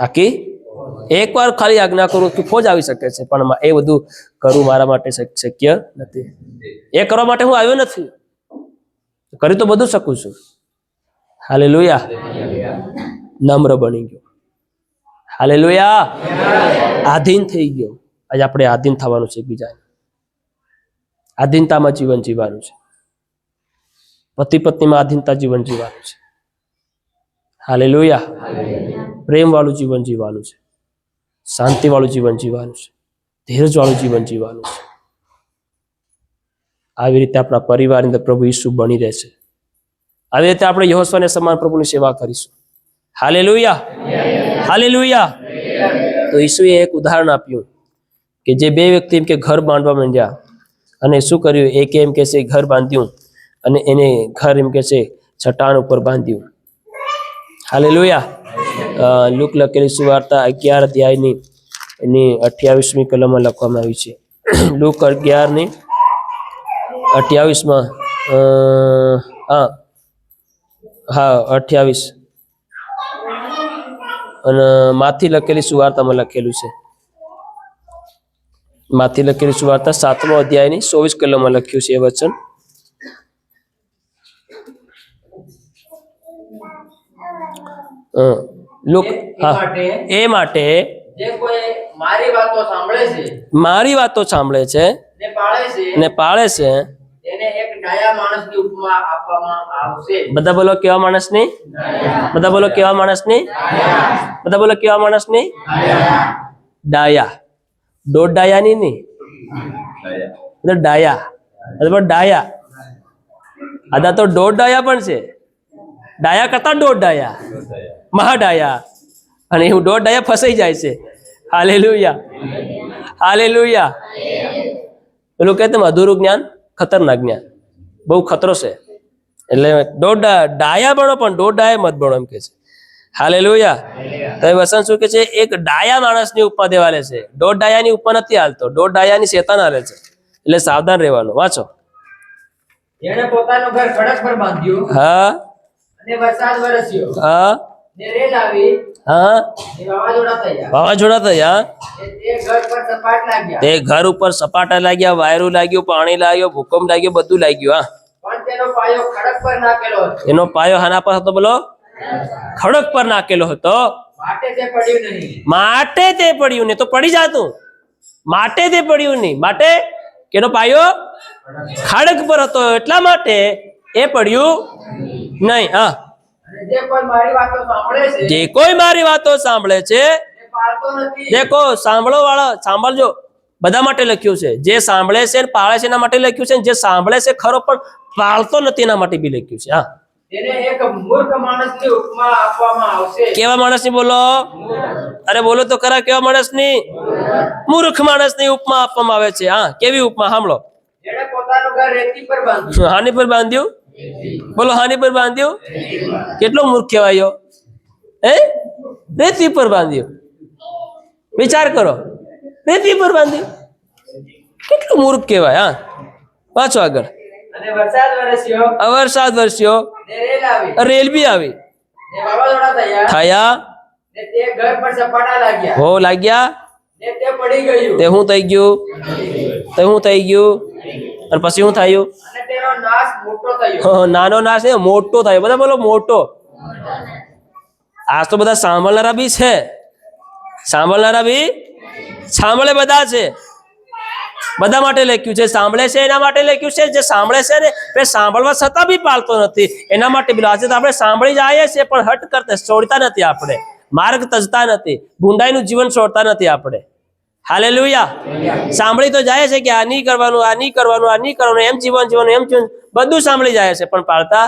A: આખી એકવાર ખાલી આજ્ઞા કરું કે ફોજ આવી શકે છે, પણ એ બધું કરવું મારા માટે શક્ય નથી. એ કરવા માટે હું આવ્યો નથી, કરી તો બધું શકું છું. હાલેલુયા. નમ્ર બની ગયો. હાલેલુયા. આધીન થઈ ગયો. આજે આપણે આધીન થવાનું છે એકબીજાને. આધીનતામાં જીવન જીવવાનું છે. પતિ પત્નીમાં આધીનતા જીવન જીવવાનું છે. હાલેલુયા. પ્રેમ વાળું જીવન જીવવાનું છે. શાંતિ વાળું જીવન જીવવાનું છે. ધીરજ વાળું જીવન જીવવાનું છે. આવી રીતે આપણા પરિવારની અંદર પ્રભુ ઈસુ બની રહેશે. આવી રીતે આપણે યહોશુઆને સમાન પ્રભુની સેવા કરીશું. હાલેલુયા. હાલેલુયા. તો ઈસુએ એક ઉદાહરણ આપ્યું કે જે બે વ્યક્તિ એમ કે ઘર બાંધવા માંડ્યા, અને શું કર્યું, એકે એમ કે છે ઘર બાંધ્યું અને એને ઘર એમ કે છે ચટ્ટાન ઉપર બાંધ્યું. હાલેલુયા. લુક લખેલી સુવાર્તા 11 અધ્યાયની એની 28મી કલમમાં લખવામાં આવી છે. લુક 11 28 28 અને માથી લખેલી સુવાર્તામાં લખેલું છે. માથી લખેલી સુવાર્તા 7મો અધ્યાયની 24 કલમમાં લખ્યું છે એ વચન. લુક. એ માટે
C: જે કોઈ મારી વાતો સાંભળે છે
A: મારી વાતો સાંભળે છે
C: ને પાળે છે,
A: ને પાળે છે,
C: એને એક ડાયા માણસની ઉપમા આપવામાં આવશે.
A: બધા બોલો કેવા માણસની? બધા બોલો કેવા માણસની? બધા બોલો કેવા માણસની? ડાયા. દોઢ ડાયાની નહીં, ડાયા. ડાયા. આદા તો દોઢ ડાયા પણ છે. ડાયા કરતા દોઢ ડાયા, મહાડાયા. અને એવું દોઢ ડાયા ફસાઈ જાય છે. હાલેલુયા. હાલેલુયા. પેલું કહે તેમ અધૂરું જ્ઞાન ખતરનાક જ્ઞાન, બહુ ખતરો છે. એટલે દોઢ ડાયા બનો પણ દોઢ ડાયા મત બનો એમ કે છે. હાલેલુયા. તો એ વસન શું કે છે? એક ડાયા માણસની ઉપમા દેવા લે છે. દોઢ ડાયાની ઉપમા નથી હાલતો, દોઢ ડાયાની શેતાન હાલે છે. એટલે સાવધાન રહેવાનું. વાંચો.
C: જેણે પોતાનું ઘર ખડક પર બાંધ્યું
A: હા
C: અને વરસાદ વરસ્યો
A: હા
C: ને રેલ આવી
A: હા
C: ને વાવાઝોડા થયા
A: વાવાઝોડા થયા,
C: ને તે ઘર પર સપાટ લાગ્યા,
A: તે ઘર ઉપર સપાટા લાગ્યા, વાયરું લાગ્યું, પાણી લાગ્યું, ભૂકંપ લાગ્યો, બધું લાગ્યું. હા,
C: પણ તેનો પાયો ખડક પર નાખેલો હતો,
A: એનો પાયો હાના પર હતો? બોલો. ખડક પર નાખેલો હતો,
C: માટે તે પડ્યું નહીં.
A: માટે તે પડ્યું નહીં. તો પડી જાતું. માટે તે પડ્યું નહીં. માટે કેનો પાયો ખડક પર હતો, એટલા માટે એ પડ્યું નહીં. હા,
C: અને જે કોઈ મારી વાતો સાંભળે છે
A: જે કોઈ મારી વાતો સાંભળે છે,
C: તે પાળતો નથી.
A: દેખો સાંભળો વાળા, સાંભળજો. બધા માટે લખ્યું છે. જે સાંભળે છે ને પાળે છે એના માટે લખ્યું છે. જે સાંભળે છે ખરો પણ પાળતો નથી એના માટે બી લખ્યું છે. હા,
C: તેને એક મૂર્ખ માણસની ઉપમા આપવામાં આવશે.
A: કેવા માણસની? બોલો. અરે બોલો તો ખરા. કેવા માણસની? મૂર્ખ માણસની ઉપમા આપવામાં આવે છે. હા, કેવી ઉપમા? સાંભળો.
C: જેણે પોતાનું ઘર રેતી પર બાંધ્યું.
A: હાની પર બાંધ્યું? બોલો. હાની પર બાંધ્યું? કેટલો મૂર્ખ કહેવાયો? હે? રેતી પર બાંધ્યું. વિચાર કરો. રેતી પર બાંધ્યું, કેટલું મૂર્ખ કહેવાય. હા, પાછો આગળ.
C: અને વરસાદ વરસ્યો
A: વરસાદ વરસ્યો,
C: ને રેલ આવી
A: રેલ બી આવી,
C: ને વાવાઝોડા
A: થયા,
C: ને તે ઘર પર સપાટા લાગ્યા,
A: હો લાગ્યા,
C: ને તે પડી ગયું,
A: તે શું થઈ ગયું? તે શું થઈ ગયું? અને પછી શું થયું?
C: અને તેનો નાશ મોટો થયો.
A: નાનો નાશ નહીં, મોટો થયો. બધા બોલો મોટો. આજ તો બધા સાંભળનારા બી છે. સાંભળનારા બી સાંભળે બધા છે. બધા માટે લખ્યું છે. સાંભળે છે એના માટે લખ્યું છે. જે સાંભળે છે ને એ સાંભળવા છતાં બી પાળતો નથી એના માટે બી. આજે તો આપણે સાંભળી જઈએ છીએ પણ હટ કરતા છોડતા નથી. આપણે માર્ગ તજતા નથી, ભૂંડાઈનું જીવન છોડતા નથી આપણે. હાલેલુયા. સાંભળી તો જાય છે કે આ નહીં કરવાનું, આ નહીં કરવાનું, આ નહીં કરવાનું, એમ જીવન જીવવાનું, એમ જીવન, બધું સાંભળી જાય છે પણ પાળતા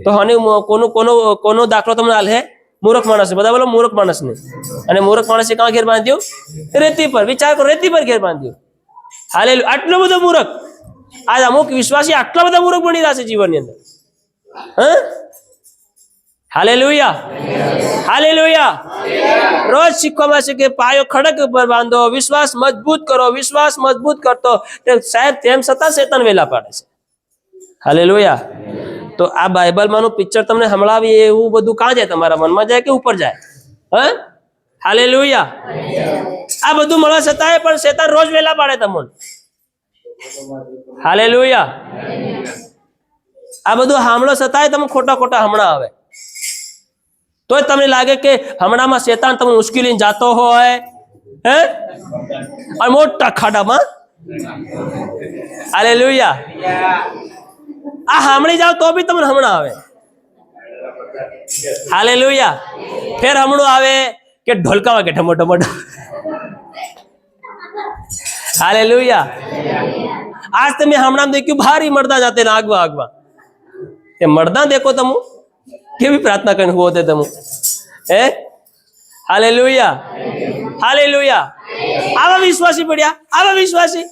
A: તો હની કોનો દાખલો તમને હાલ હે? મૂર્ખ માણસ. બધા બોલો મૂર્ખ માણસ ને. અને મૂર્ખ માણસે ક્યાં ઘેર બાંધ્યું? રેતી પર. વિચાર કરો, રેતી પર ઘેર બાંધ્યું. હાલેલુયા. આટલો બધો મૂર્ખ. આજ અમુક વિશ્વાસી આટલા બધા મૂર્ખ બની રહ્યા છે જીવનની અંદર. હા, હાલેલુયા, હાલેલુયા. રોજ શીખવામાં છે કે પાયો ખડક ઉપર બાંધો, વિશ્વાસ મજબૂત કરો. વિશ્વાસ મજબૂત કરતો સાહેબ તેમ છતાં શેતાન વેલા પાડે છે. હાલેલુયા. તો આ બાઇબલમાંનું પિક્ચર તમને સંભળાવી એવું બધું કાં જાય? તમારા મનમાં જાય કે ઉપર જાય? હા, હાલેલુયા. આ બધું મળવા છતાંય પણ શેતાન રોજ વેલા પાડે તમને. હાલેલુયા. આ બધું સાંભળો છતાંય તમે ખોટા ખોટા હમણાં આવે તોય તમને લાગે કે હમણાંમાં શેતાન તમને મુશ્કેલી જાતો હોય હે અને મોટા ખાડામાં. હાલેલુયા. આ સાંભળી જાવ તો બી તમને હમણાં આવે. હાલેલુયા. ફેર હમણું આવે કે ઢોલકાવા કે ઢમો ઢમો. હાલેલુયા. આજ તમે હમણાં દેખ્યું ભારી મળતા જાતે ને આગવા આગવા તે મળતા દેખો તમે કેવી પ્રાર્થના કરીને હોતે તમે હે. Hallelujah, hallelujah. આવા વિશ્વાસી પડ્યા, આવા વિશ્વાસી.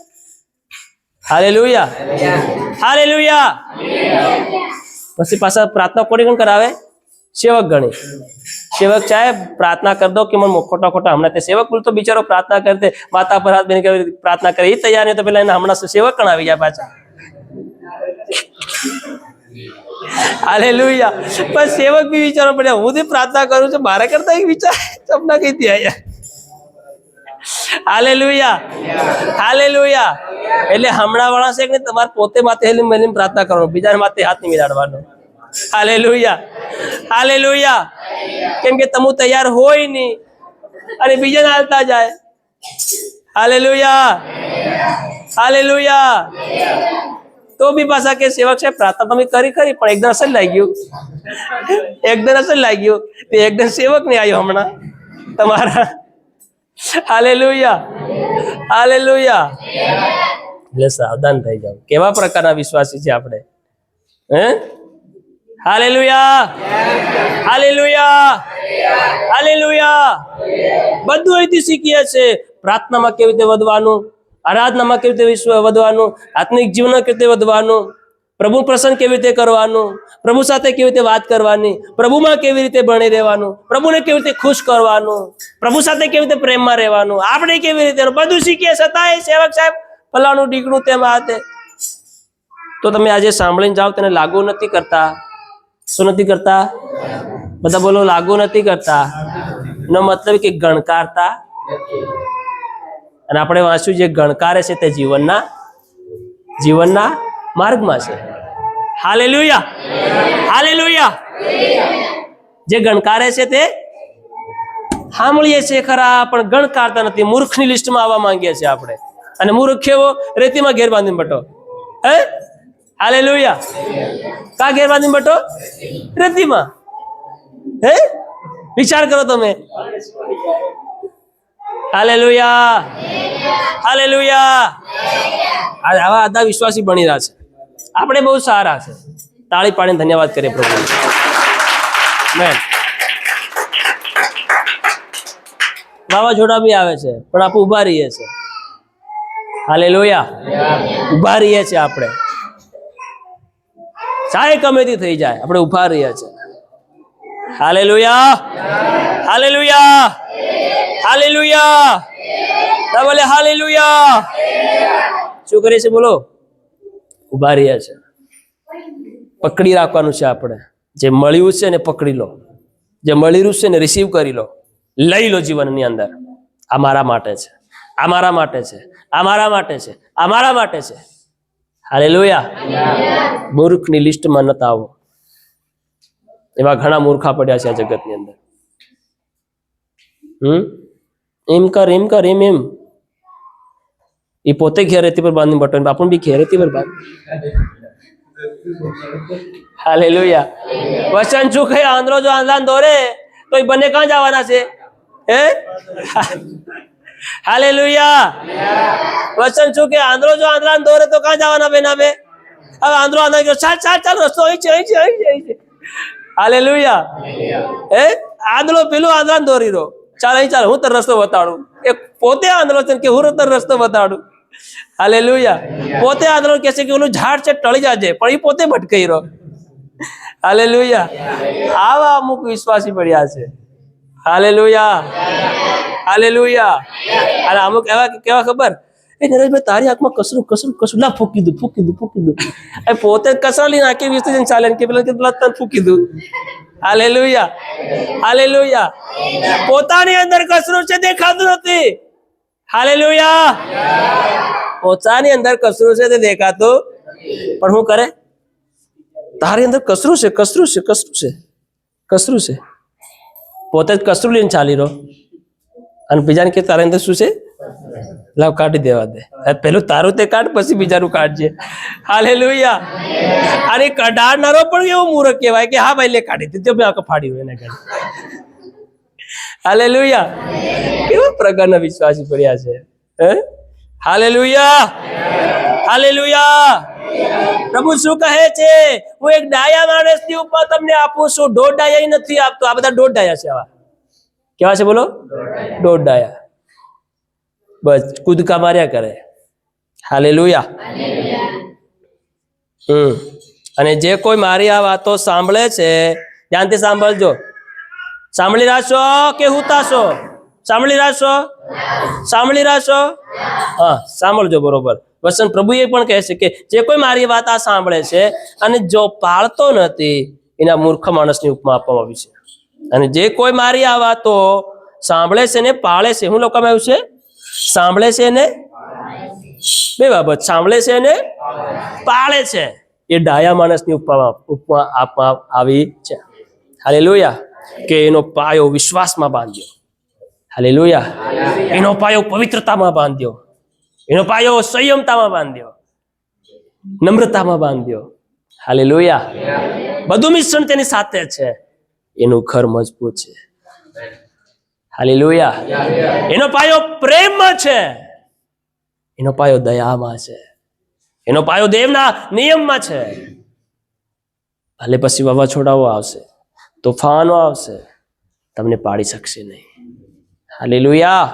A: Hallelujah, hallelujah. પછી પાછા પ્રાર્થના કોની કોણ કરાવે? સેવક ગણી. સેવક સાહેબ પ્રાર્થના કરી દો કે મને ખોટા ખોટા હમણાં તે સેવક બોલતો બિચારો પ્રાર્થના કરતે માતા પર હાથ બેન પ્રાર્થના કરે એ તૈયાર નહીં તો પેલા એને હમણાં સેવક કણ આવી જાય પાછા. હાલેલુયા. પણ સેવક બી વિચારો પડ્યા હું જે પ્રાર્થના કરું છું મારા કરતા એક વિચાર સપના કઈથી આવ્યા. Hallelujah, hallelujah. એટલે હમણાં વાળા છે કે તમારે પોતે માથે હેલી પ્રાર્થના કરવાનું, બીજા માથે હાથ નહીં મિલાડવાનો. Hallelujah, hallelujah. કેમ કે તમે તૈયાર હોય નહીં અને બીજાને હાલતા જાય. Hallelujah, hallelujah. તો બી પાછા કે સેવક સાહેબ પ્રાર્થના તમે કરી ખરી પણ એકદમ અસર લાગી ગયું, એકદમ અસર લાગી ગયું તે એકદમ સેવક નહીં આવ્યો હમણાં તમારા. Hallelujah, hallelujah. એટલે સાવધાન થઈ જાવ કેવા પ્રકારના વિશ્વાસી છે આપણે હે. હાલેલુયા, હાલેલુયા, હાલેલુયા. બધું અહીંથી શીખીએ છે. પ્રાર્થનામાં કેવી રીતે વધવાનું, આરાધનામાં કેવી રીતે વિશ્વ વધવાનું, આત્મિક જીવનમાં કેવી રીતે વધવાનું, પ્રભુ પ્રસન્ન કેવી રીતે કરવાનું, પ્રભુ સાથે કેવી રીતે વાત કરવાની, પ્રભુમાં કેવી રીતે ભણી રહેવાનું, પ્રભુને કેવી રીતે ખુશ કરવાનું, પ્રભુ સાથે કેવી રીતે પ્રેમમાં રહેવાનું, આપણે કેવી રીતે બધું શીખીએ છતાંય સેવક સાહેબ ફલાણું ડીકડું તેમ આ તે. તો તમે આજે સાંભળીને જાઓ તેને લાગુ નથી કરતા. શું નથી કરતા? બધા બોલો લાગુ નથી કરતા. એનો મતલબ કે ગણકારતા. અને આપણે વાંચ્યું જે ગણકારે છે તે જીવનના માર્ગમાં છે. Hallelujah, hallelujah. જે ગણકારે છે તે સાંભળીએ છીએ ખરા પણ ગણકારતા નથી. મૂર્ખની લિસ્ટમાં આવવા માંગીએ છીએ આપણે. અને મૂર્ખ કેવો? રેતીમાં ઘેર બાંધીને બટો હે. હાલેલુયા. કા ઘેર બાંધીને બટો? રેતીમાં. હે વિચાર કરો તમે. Hallelujah, hallelujah. આવા આધા વિશ્વાસી બની રહ્યા છે. આપણે બહુ સારા છે. તાળી પાડીને ધન્યવાદ કરીએ પ્રભુ. વાવાઝોડા બી આવે છે પણ આપણે ઉભા રહીએ છીએ. હાલેલુયા. ઉભા રહીએ છીએ આપણે. ચાહે ગમેથી થઈ જાય આપણે ઉભા રહીએ છીએ. હાલેલુયા, હાલેલુયા, હાલેલુયા. બોલે હાલેલુયા. શું કરીએ છીએ બોલો? ઉભા રહ્યા છે. પકડી રાખવાનું છે આપણે. જે મળ્યું છે ને પકડી લો. જે મળી રહ્યું છે ને રિસીવ કરી લો. લઈ લો જીવનની અંદર. આ મારા માટે છે, આ મારા માટે છે, આ મારા માટે છે, આ મારા માટે છે. હાલેલુયા. મૂર્ખની લિસ્ટમાં નતા આવો. એવા ઘણા મૂર્ખા પડ્યા છે આ જગતની અંદર. એમ કર એમ કર એમ એમ. એ પોતે ઘેરેતી પર બાંધીને બટન આપણને બી ઘેરેતી પર બાંધ. હાલેલુયા. વચન શું કહે? આંધળો જો આંધળાને દોરે તો એ બંને ક્યાં જવાના છે? હે હાલેલુયા. વચન શું કે આંધળો જો આંધળાને દોરે તો ક્યાં જવાના બેના બે? હવે આંધળો આંધળા ગયો ચાલ ચાલ ચાલ રસ્તો અહીં છે અહીં છે અહીં છે. હાલેલુયા. હે આંધળો પેલું આંધળાને દોરી રહ્યો ચાલ અહીં ચાલ હું તને રસ્તો બતાડું. એ પોતે આંધળો છે કે હું તને રસ્તો બતાડું. હાલેલુયા. પોતે આંધળો કહે છે કે ઓલું ઝાડ છે ટળી જાજે પણ એ પોતે ભટકાઈ રહ્યો. હાલેલુયા. આવા અમુક વિશ્વાસી પડ્યા છે. Hallelujah, hallelujah. અને અમુક એવા કેવા ખબર, એ નરેશભાઈ તારી આંખમાં કસરું કસરું કસરું, લા ફૂકી દઉં ફૂકી દઉં ફૂકી દઉં. એ પોતે જ કસરા લઈને આંખે વિસર્જન ચાલે કે પેલા તને ફૂકી દઉં. Hallelujah, hallelujah. પોતાની અંદર કસરું છે દેખાતું નથી. હાલેલુયા. પોતાની અંદર કસરું છે તે દેખાતું, પણ શું કરે? તારી અંદર કસરું છે કસરું છે કસરું છે કસરું છે. પોતે જ કસરું લઈને ચાલી રહ્યો અને બીજાને કે તારી અંદર શું છે, લાવ કાઢી દેવા દે. પેલું તારું તે કાઢ, પછી બીજાનું કાઢજે. હાલેલુયા. અને કઢાડનારો પણ એવો મૂર્ખ કહેવાય કે હા ભાઈ લે કાઢી દીધું, મેં આંખો ફાડી હોય એને કાઢી. હાલેલુયા. કેવા પ્રકારના વિશ્વાસી પડ્યા છે. હે હાલેલુયા, હાલેલુયા. પ્રભુ શું કહે છે? હું એક ડાયા માણસની ઉપર તમને આપું છું, દોઢ ડાયા નથી આપતો. આ બધા દોઢ ડાયા છે. આવા કેવા છે બોલો? દોઢ ડાયા. બસ કૂદકા માર્યા કરે. હાલેલુયા. અને જે કોઈ મારી આ વાતો સાંભળે છે, ધ્યાનથી સાંભળજો. સાંભળી રાખશો કે હુતાશો? સાંભળી રાખશો? સાંભળી રાખશો? હા, સાંભળજો બરોબર. વચન પ્રભુ એ પણ કહે છે કે જે કોઈ મારી વાત આ સાંભળે છે અને જો પાળતો નથી, એના મૂર્ખ માણસની ઉપમા આપવામાં આવી છે. અને જે કોઈ મારી આ વાતો સાંભળે છે ને પાળે છે, શું લખવામાં આવ્યું છે? સાંભળે છે ને, બે બાબત, સાંભળે છે ને પાળે છે, એ ડાયા માણસની ઉપમા આપવામાં આવી છે. હાલેલુયા. કે એનો પાયો વિશ્વાસમાં બાંધ્યો. હાલેલુયા. એનો પાયો પવિત્રતામાં બાંધ્યો. એનો પાયો સંયમતામાં બાંધ્યો, નમ્રતામાં બાંધ્યો. હાલેલુયા. બધું મિશ્રણ તેની સાથે છે. એનું ઘર મજબૂત છે. હાલેલુયા. એનો પાયો પ્રેમમાં છે. એનો પાયો દયામાં છે. એનો પાયો દેવના નિયમમાં છે. ભલે પછી વાવાઝોડાઓ આવશે, તોફાનો આવશે, તમને પાડી શકશે નહીં. હાલેલુયા.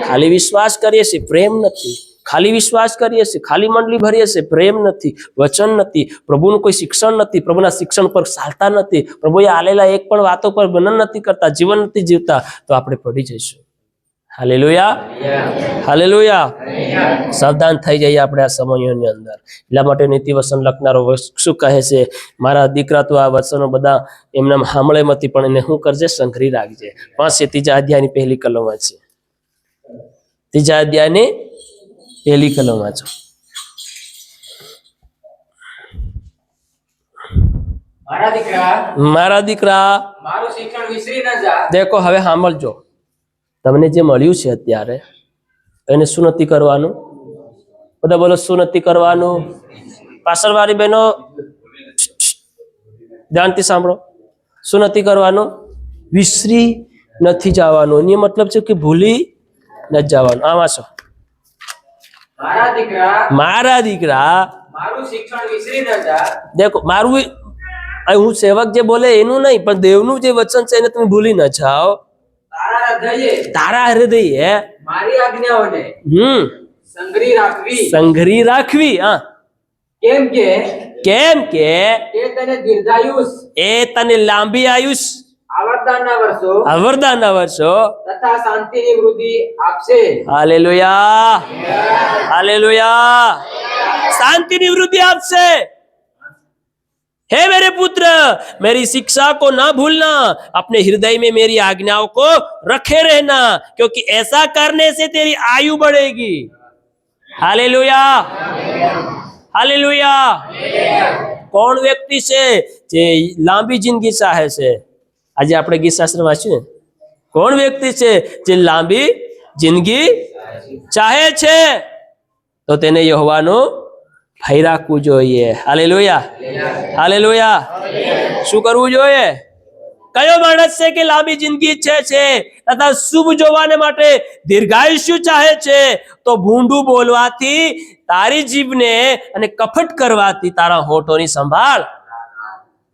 A: ખાલી વિશ્વાસ કરીએ છીએ, પ્રેમ નથી. ખાલી વિશ્વાસ કરીએ છીએ, ખાલી મંડળી ભરીએ છીએ, પ્રેમ નથી, વચન નથી, પ્રભુનું કોઈ શિક્ષણ નથી, પ્રભુના શિક્ષણ પર ચાલતા નથી, પ્રભુએ આલેલા એક પણ વાતો પર વર્ણન નથી કરતા, જીવન નથી જીવતા, તો આપણે પડી જઈશું. Hallelujah, hallelujah. સાવધાન થઈ જઈએ આપણે આ સમયોની અંદર. એટલા માટે નીતિ વચન લખનારો શું કહે છે? મારા દીકરા, તો આ વચનો બધા એમના સાંભળે નથી, પણ એને શું કરજે? સંઘરી રાખજે. 3 અધ્યાયની પહેલી કલમ વાંચે. 3 અધ્યાયની પહેલી કલમ વાંચો. મારા દીકરા,
C: મારું શિક્ષણ વિસરી ન જા.
A: દેખો હવે સાંભળજો. તમને જે મળ્યું છે અત્યારે, એને શું નથી કરવાનું? બધા બોલો, શું નથી કરવાનું? પાછળવાળી બહેનો ધ્યાનથી સાંભળો. શું નથી કરવાનું? વિસરી નથી જવાનું. એનો મતલબ છે કે ભૂલી નથી જવાનું. આમાં છો મારા દીકરા,
C: મારું શિક્ષણ વિસરી ન જા.
A: દેખો, મારું હું સેવક જે બોલે એનું નહીં, પણ દેવનું જે વચન છે એને તમે ભૂલી ન જાઓ. તારા હૃદયે
C: મારી આજ્ઞાઓને સંઘરી રાખવી.
A: સંઘરી રાખવી. હા, કેમ કે
C: એ તને દીર્ઘાયુષ,
A: એ તને લાંબી આયુષ, આવરદાના વર્ષો
C: તથા શાંતિની વૃદ્ધિ આપશે.
A: Hallelujah, hallelujah. શાंति वृद्धि आपसे. हे मेरे पुत्र, मेरी शिक्षा को ना भूलना, अपने हृदय में मेरी आज्ञाओं को रखे रहना, क्योंकि ऐसा करने से तेरी आयु बढ़ेगी. Hallelujah, hallelujah. कौन व्यक्ति છે જે લાંબી જિંદગી ચાહે છે? આજે આપણે ગીત શાસ્ત્ર વાંચ્યું ને. કોણ વ્યક્તિ છે જે લાંબી જિંદગી ચાહે છે? તો તેને યહોવાનો ભય રાખવું જોઈએ. Hallelujah, hallelujah. શું કરવું જોઈએ? કયો માણસ છે કે લાંબી જિંદગી ઈચ્છે છે તથા શુભ જોવાને માટે દીર્ઘાયુષ્ય ચાહે છે? તો ભૂંડું બોલવાથી તારી જીભને અને કપટ કરવાથી તારા હોઠોની સંભાળ.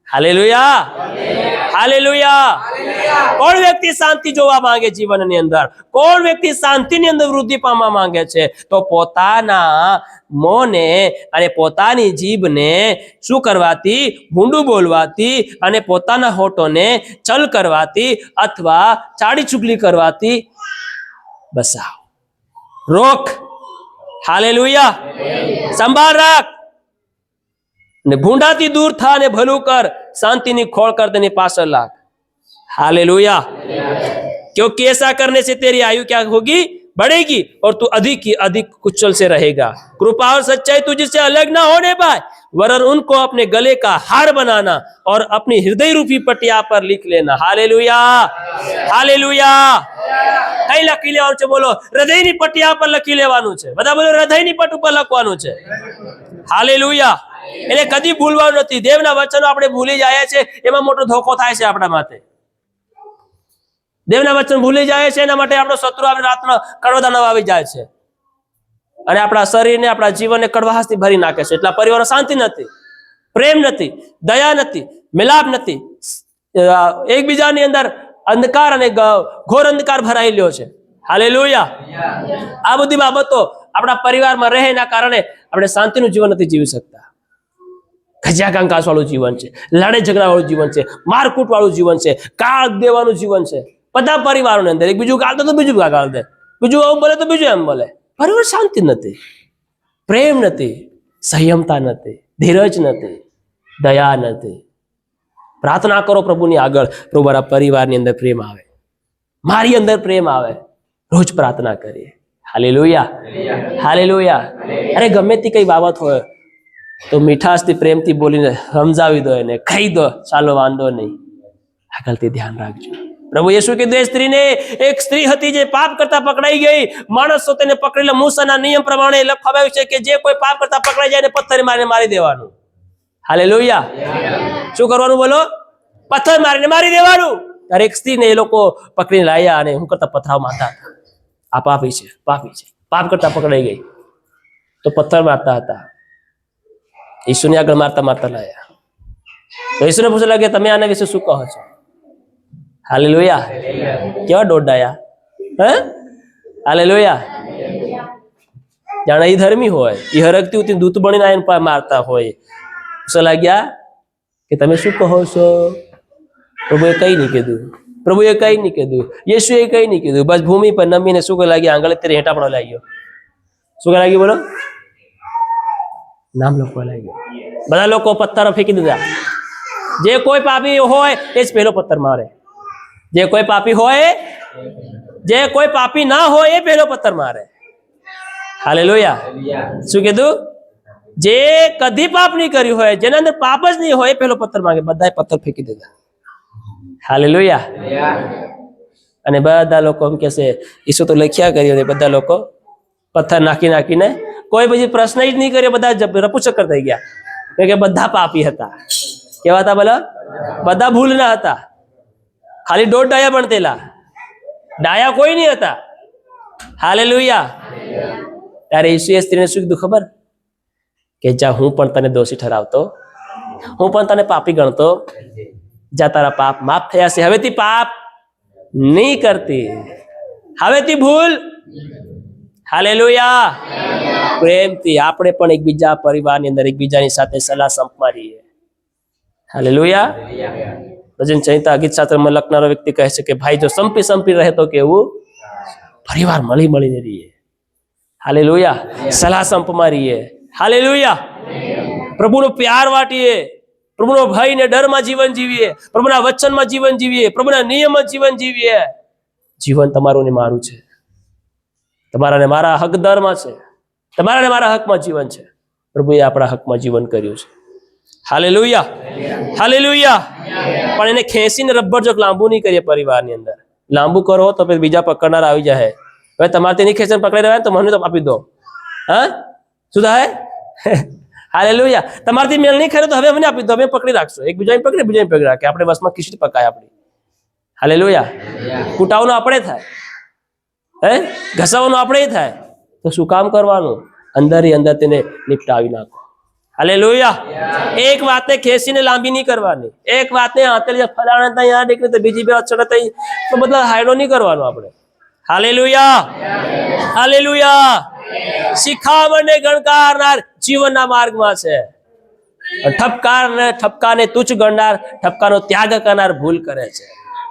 A: Hallelujah, hallelujah. કોણ વ્યક્તિ શાંતિ જોવા માંગે જીવનની અંદર? કોણ વ્યક્તિ શાંતિની અંદર વૃદ્ધિ પામવા માંગે છે? તો પોતાના મોંને અને પોતાની જીભને શું કરવાથી? ભૂંડું બોલવાથી અને પોતાના હોઠોને છલ કરવાથી અથવા ચાડી ચુગલી કરવાથી બસાવ. રોક. હાલેલુયા. સંભાળ રાખ ને ભૂંડાથી દૂર થા ને ભલું કર, शांति खोल कर तेनी पासल लाग. हालेलुया. क्योंकि ऐसा करने से तेरी आयु क्या होगी? बढ़ेगी और तू अधिक ही अधिक कुशल से रहेगा. कृपा और सच्चाई तुझसे अलग ना होने पाए, वरन उनको अपने गले का हार बनाना और अपनी हृदय रूपी पटिया पर लिख लेना. हालेलुया. हालेलुया. कई लखी लेવાનું છે? બોલો, હૃદયની પટિયા પર લખી લેવાનું છે. બધા બોલો, હૃદયની પટ ઉપર લખવાનું છે. હાલેલુયા. એટલે કદી ભૂલવાનું નથી. દેવના વચનો આપણે ભૂલી જાય છે, એમાં મોટો ધોકો થાય છે આપણા માટે. દેવના વચન ભૂલી જાય છે, એના માટે આપણો શત્રુ આપણે રાતનો કડવાદાનવ આવી જાય છે અને આપણા શરીરને, આપણા જીવનને કડવાશથી ભરી નાખે છે. એટલા પરિવારમાં શાંતિ નથી, પ્રેમ નથી, દયા નથી, મિલાપ નથી. એકબીજાની અંદર અંધકાર અને ઘોર અંધકાર ભરાયેલો છે. હાલેલુયા. આ બધી બાબતો આપણા પરિવારમાં રહે, એના કારણે આપણે શાંતિનું જીવન નથી જીવી શકતા. ખજિયા કંકાસ વાળું જીવન છે, લડાઈ ઝઘડા વાળું જીવન છે, મારકૂટ વાળું જીવન છે, ગાળ દેવાનું જીવન છે. બધા પરિવારોની અંદર એક બીજું ગાળ દે તો બીજું ગાળ દે, બીજું આવું બોલે તો બીજું એમ બોલે. પરિવાર શાંતિ નથી, પ્રેમ નથી, સંયમતા નથી, ધીરજ નથી, દયા નથી. પ્રાર્થના કરો પ્રભુની આગળ, પ્રભુ મારા પરિવારની અંદર પ્રેમ આવે, મારી અંદર પ્રેમ આવે. રોજ પ્રાર્થના કરીએ. હાલેલુયા. હાલેલુયા. અરે ગમે તે કઈ બાબત હોય તો મીઠાશથી પ્રેમથી બોલીને સમજાવી દો, એને કહી દો, ચાલો વાંધો નહીં, આગળથી ધ્યાન રાખજો. પ્રભુ યેસુ કીધું, એ સ્ત્રીને, એક સ્ત્રી હતી જે પાપ કરતા પકડાઈ ગઈ. માણસો તેને પકડેલા. મૂસાના નિયમ પ્રમાણે લખવામાં આવ્યું છે કે જે કોઈ પાપ કરતા પકડાઈ જાય એને પથ્થર મારીને મારી દેવાનું. હાલેલુયા. શું કરવાનું બોલો? પથ્થર મારીને મારી દેવાનું. ત્યારે એક સ્ત્રીને એ લોકો પકડીને લાયા અને હું કરતા પથરાવ મારતા હતા. આ પાપી છે, પાપી છે, પાપ કરતા પકડાઈ ગઈ તો પથ્થર મારતા હતા. ઈસુની આગળ મારતા મારતા લાયા. તો ઈસુને પૂછવા લાગે, તમે આના વિશે શું કહો છો? હાલેલુયા. કેવા દોડાયા? હે? હાલેલુયા. જાણે એ ધર્મી હોય, એ હરકતી ઉતી દૂત બનીને આવીને મારતા હોય. પૂછવા લાગ્યા કે તમે શું કહો છો? પ્રભુએ કઈ નહીં કીધું. પ્રભુએ કઈ નહીં કીધું. યેશુએ કઈ નહીં કીધું. બસ ભૂમિ પર નમીને શું લાગ્યા? આંગળે તેરે હેઠા પણ લાગ્યો. શું લાગ્યું બોલો? નામ લખવા લાગ્યો. બધા લોકો પથ્થરો ફેંકી દીધા. જે કોઈ પાપી હોય એ જ પહેલો પથ્થર મારે. જે કોઈ પાપી હોય, જે કોઈ પાપી ના હોય એ પહેલો પથ્થર મારે. હાલેલુયા. શું કીધું? જે કદી પાપ નહીં કર્યું હોય, જેના અંદર પાપ જ નહીં હોય, એ પહેલો પથ્થર માંગે. બધાએ પથ્થર ફેંકી દીધા. હાલેલુયા. અને બધા લોકો એમ કહેશે, ઈસુ તો લખ્યા કર્યું, ને બધા લોકો પથ્થર નાખી નાખીને કોઈ પછી પ્રશ્ન જ નહીં કર્યો. બધા રપુચક્કર થઈ ગયા, કારણ કે બધા પાપી હતા. કેવા હતા બોલો? બધા ભૂલના હતા. ખાલી દોઢ ડાયા બનતેલા, ડાયા કોઈ નહીં હતા. હાલેલુયા. ત્યારે ઈસુએ સ્ત્રીને શું કીધું ખબર? કે જા, હું પણ તને દોષી ઠરાવતો, હું પણ તને પાપી ગણતો. જા, તારા પાપ માફ થયા છે, હવેથી પાપ નહીં કરતી, હવેથી ભૂલ. હાલેલુયા. પ્રેમથી આપણે પણ એકબીજા પરિવારની અંદર એકબીજાની સાથે સલાહ સંપમાં રહીએ. હાલેલુયા. ભજન સંહિતા ગીત શાસ્ત્રમાં લખનારો વ્યક્તિ કહે છે કે ભાઈ જો સંપી સંપી રહે તો કેવું? પરિવાર મળી મળીને રહીએ. હાલેલુયા. સલાહ સંપમાં રહીએ. હાલેલુયા. પ્રભુનો પ્યાર વાટીએ, પ્રભુનો ભય ને ડરમાં જીવન જીવીએ, પ્રભુના વચનમાં જીવન જીવીએ, પ્રભુના નિયમમાં જીવન જીવીએ. જીવન તમારું ને મારું છે, તમારા ને મારા હકદરમાં છે, તમારા ને મારા હકમાં જીવન છે. પ્રભુએ આપણા હકમાં જીવન કર્યું છે. હાલેલુયા. હાલેલુયા. પણ એને ખેંચીને રબર જો લાંબુ નહીં કરીએ પરિવારની અંદર, લાંબુ કરો તો પછી બીજા પકડનાર આવી જાય. હવે તમારે નહીં ખેંચીને પકડી રહ્યા તો મને તો આપી દો. હા, શું થાય? હાલેલુયા. તમારાથી મેળ નહીં ખરે તો હવે મને આપી દો, અમે પકડી રાખશો. એક બીજાને પકડે, બીજાને પકડી રાખે. આપણે બસમાં ખીચડી પકાય આપણી. હાલેલુયા. કુટાવનું આપણે થાય, હે, ઘસાવાનું આપણે થાય. તો શું કામ કરવાનું? અંદર અંદર તેને નિપટાવી નાખો. હાલેલુયા. એક વાતને ખેંચીને લાંબી નહીં કરવાની, એક વાતને આતેલી ફલાણા ત્યાં યાદ નીકળે તો બીજી બે અક્ષર થઈ તો બધા હાયડો નહીં કરવાનો આપણે. હાલેલુયા, હાલેલુયા. શિખામણને ગણકારનાર જીવનના માર્ગમાં છે. ઠપકાને તુચ્છ ગણનાર, ઠપકાનો ત્યાગ કરનાર ભૂલ કરે છે.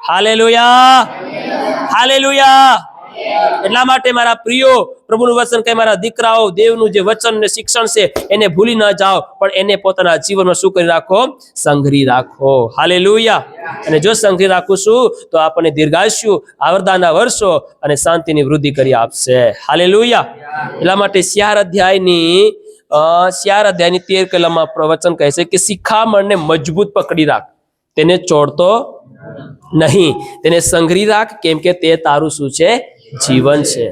A: Hallelujah, hallelujah. એટલા માટે મારા પ્રિયો, પ્રભુનું વચન કહે મારા દીકરાઓ, દેવનું જે વચન ને શિક્ષણ છે એને ભૂલી ન જાઓ, પણ એને પોતાના જીવનમાં શું કરી રાખો? સંઘરી રાખો. હાલેલુયા. અને જો સંઘરી રાખુશું તો આપણને દીર્ઘાયુષ્ય, આવરદાના વર્ષો અને શાંતિની વૃદ્ધિ કરી આપશે. હાલેલુયા. એટલા માટે 4 અધ્યાયની 13 કલમમાં પ્રવચન કહે છે કે શિખામણને મજબૂત પકડી રાખ, તેને છોડતો નહીં, તેને સંઘરી રાખ, કેમ કે તે તારું શું છે? જીવન છે.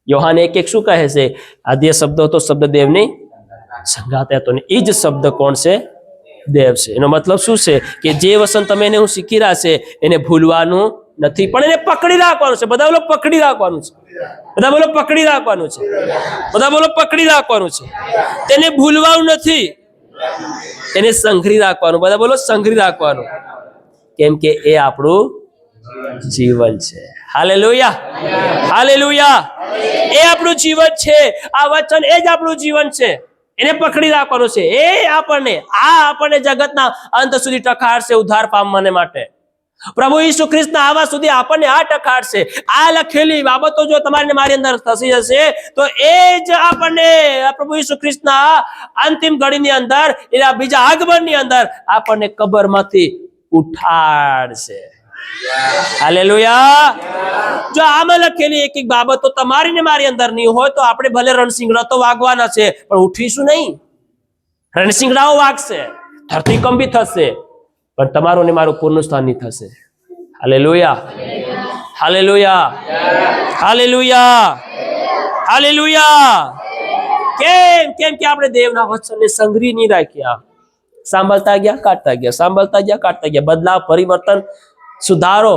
A: યોહાન 1:1 શું કહે છે? આદ્ય શબ્દ હતો, શબ્દ દેવની સંગાતે હતો, ને એ જ શબ્દ કોણ છે? દેવ છે. એનો મતલબ શું છે? કે જે વસન તમે એને હું શીખી રહ્યા છે એને ભૂલવાનું નથી, પણ એને પકડી રાખવાનું છે. બધા બોલો પકડી રાખવાનું છે. બધા બોલો પકડી રાખવાનું છે. બધા બોલો પકડી રાખવાનું છે. તેને ભૂલવાનું નથી, તેને સંઘરી રાખવાનું. બધા બોલો સંઘરી રાખવાનું, કેમ કે એ આપણું જીવન છે. Hallelujah, hallelujah. એ આપણું જીવન છે. આ વચન એ જ આપણું જીવન છે. એને પકડી રાખવાનું છે. એ આપણને જગતના અંત સુધી ટકાડશે ઉદ્ધાર પામવાને માટે. પ્રભુ ઈસુ ખ્રિસ્તના આવવા સુધી આપણને આ ટકાડશે. આ લખેલી બાબતો જો તમારી મારી અંદર થતી હશે તો એ જ આપણને પ્રભુ ઈસુ ખ્રિસ્તના અંતિમ ઘડીની અંદર, એના બીજા આગમનની અંદર આપણને કબરમાંથી ઉઠાડશે. હાલેલુયા. જો આમાં લખેલી એક એક બાબતો તમારી ને મારી અંદર નહીં હોય તો આપણે ભલે રણસિંગડા તો વાગવાના છે, પણ ઉઠીશું નહીં. રણસિંગડાઓ વાગશે, ધરતીકંપી થશે, પણ તમારું ને મારું પૂર્ણ સ્થાન નહીં થશે. હાલેલુયા, હાલેલુયા, હાલેલુયા, હાલેલુયા. કેમ કે આપણે દેવના વચનને સંઘરી નહીં રાખ્યા. સાંભળતા ગયા, કાઢતા ગયા, સાંભળતા ગયા, કાઢતા ગયા. બદલાવ, પરિવર્તન, સુધારો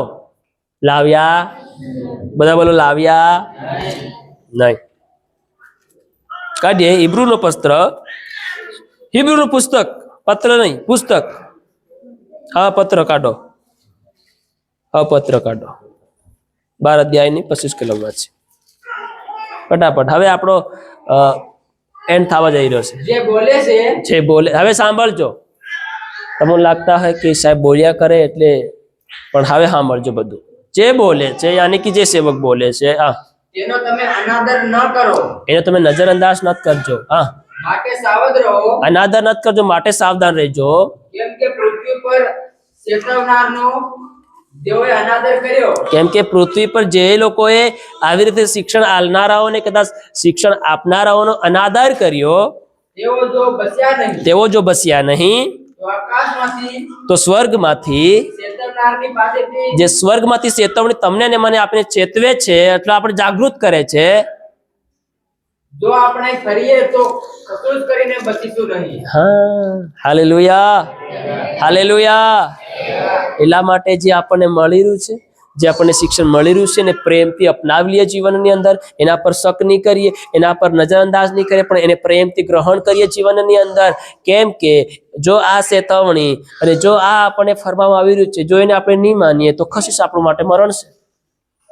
A: લાવ્યા? બધા બોલો લાવ્યા નહીં. કાઢીએ હિબ્રુનું પુસ્તક, પત્ર નહીં, પુસ્તક. હા, પત્ર કાઢો. હા, પત્ર કાઢો. 12 અધ્યાયની 25 કલમમાં છે. ફટાફટ. હવે આપણો એન્ડ થવા જઈ રહ્યો છે. જે બોલે હવે સાંભળજો. તમને લાગતા હોય કે સાહેબ બોલ્યા કરે એટલે, પણ હવે સાંભળજો બધું. જે બોલે છે, યાની કે જે સેવક બોલે છે, હા,
C: તેનો તમે અનાદર ન કરો,
A: એને તમે નજરઅંદાજ ન કરજો. હા,
C: માટે સાવધ રહો,
A: અનાદર ન કરજો, માટે સાવધાન રહેજો.
C: કેમ કે પૃથ્વી પર ચેતવનારનો તેઓએ અનાદર કર્યો.
A: કેમ કે પૃથ્વી પર જે લોકોએ આવી રીતે શિક્ષણ આલનારાઓને, કદાચ શિક્ષણ આપનારાઓનો અનાદર કર્યો, તેઓ જો બસ્યા નહીં
C: તો આકાશમાંથી,
A: તો સ્વર્ગમાંથી,
C: ચેતવનારની પાસેથી,
A: જે સ્વર્ગમાંથી ચેતવણી તમને ને મને આપણે ચેતવે છે, એટલે આપણે જાગૃત કરે છે.
C: જો આપણે કરીએ તો કશું જ કરીને બચીશું નહીં.
A: હા, હાલેલુયા, હાલેલુયા. એટલા માટે જે આપણને મળી રહ્યું છે, જે આપણને શિક્ષણ મળી રહ્યું છે, એને પ્રેમથી અપનાવી લઈએ જીવનની અંદર. એના પર શક નહીં કરીએ, એના પર નજરઅંદાજ નહીં કરીએ, પણ એને પ્રેમથી ગ્રહણ કરીએ જીવનની અંદર. કેમ કે જો આ ચેતવણી અને જો આ આપણને ફરવામાં આવી રહ્યું છે, જો એને આપણે નહીં માનીએ તો ખસીશ આપણા માટે મરણ છે.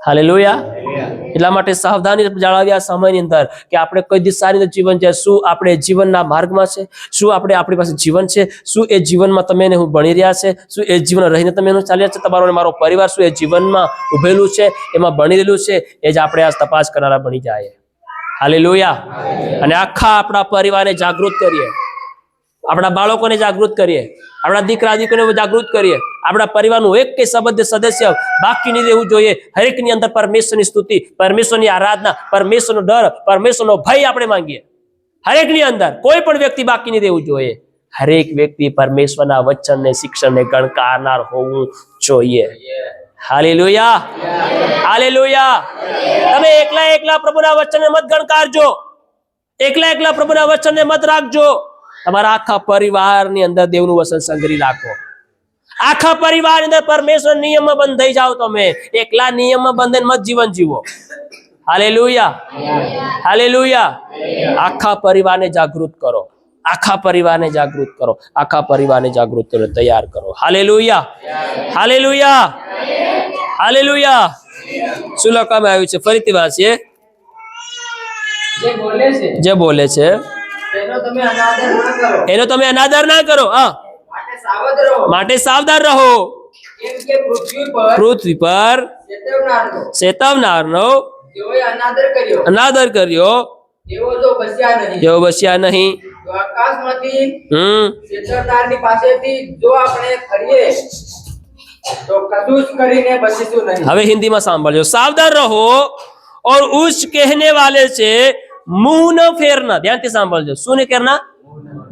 A: હાલેલુયા. એટલા માટે સાવધાની જાળવી આ સમયની અંદર કે આપણે કઈ દિશાની અંદર જીવન છે, શું આપણે જીવનના માર્ગમાં છે, શું આપણી પાસે જીવન છે, શું એ જીવનમાં તમે હું ભણી રહ્યા છે, શું એ જીવન રહીને તમે એનું ચાલી રહ્યા છે, તમારો મારો પરિવાર શું એ જીવનમાં ઉભેલું છે, એમાં ભણી રહેલું છે, એ જ આપણે આ તપાસ કરનારા બની જાય. હાલેલુયા. અને આખા આપણા પરિવારને જાગૃત કરીએ, આપણા બાળકોને જાગૃત કરીએ, આપણા દીકરા દીકરીને જાગૃત કરીએ, આપણા પરિવારનું એક કે સદસ્ય બાકી નહીં રહેવું જોઈએ. હરેકની અંદર પરમેશ્વરની સ્તુતિ, પરમેશ્વરની આરાધના, પરમેશ્વરનો ડર, પરમેશ્વરનો ભય આપણે માંગીએ. હરેકની અંદર કોઈ પણ વ્યક્તિ બાકી નહીં રહેવું જોઈએ. હરેક વ્યક્તિ પરમેશ્વરના વચનને, શિક્ષણને ગણકારનાર હોવું જોઈએ. Hallelujah, hallelujah. તમે એકલા પ્રભુના વચનને મત ગણકારજો, એકલા પ્રભુના વચનને મત રાખજો. તમારા આખા પરિવારની અંદર દેવનું વચન સંગ્રહી રાખો. આખા પરિવાર અંદર પરમેશ્વર નિયમમાં બંધાઈ જાઓ. તમે એકલા નિયમમાં બંધાઈને મત જીવન જીવો. Hallelujah, hallelujah. આખા પરિવારને જાગૃત કરો. આખા પરિવારને જાગૃત કરો, આખા પરિવારને જાગૃત કરો, તૈયાર કરો. હાલેલુયા, હાલેલુયા, હાલેલુયા. શું લખવામાં આવ્યું છે? ફરીથી વાંચીએ.
C: જે બોલે છે
A: જે બોલે છે
C: તેનો તમે અનાદર ન કરો,
A: એનો તમે અનાદર ના કરો. હા,
C: માટે સાવધ રહો.
A: માટે સાવધાન રહો.
C: કેમ કે પૃથ્વી પર
A: પૃથ્વી પર
C: ચેતવનારનો
A: ચેતવનારનો
C: જેઓએ અનાદર કર્યો
A: અનાદર કર્યો
C: તેઓ જો બસ્યા નહીં.
A: જેવો બસ્યા નહીં.
C: તો આકાશમાંથી
A: હમ
C: ચેતવનારની પાસેથી જો આપણે ફરીએ તો કશું જ કરીને બચીશું નહીં.
A: હવે હિન્દીમાં સાંભળજો. સાવધાન રહો और उस कहने वाले से मुंह न फेरना. ध्यान से सामझो. શું नहीं करना?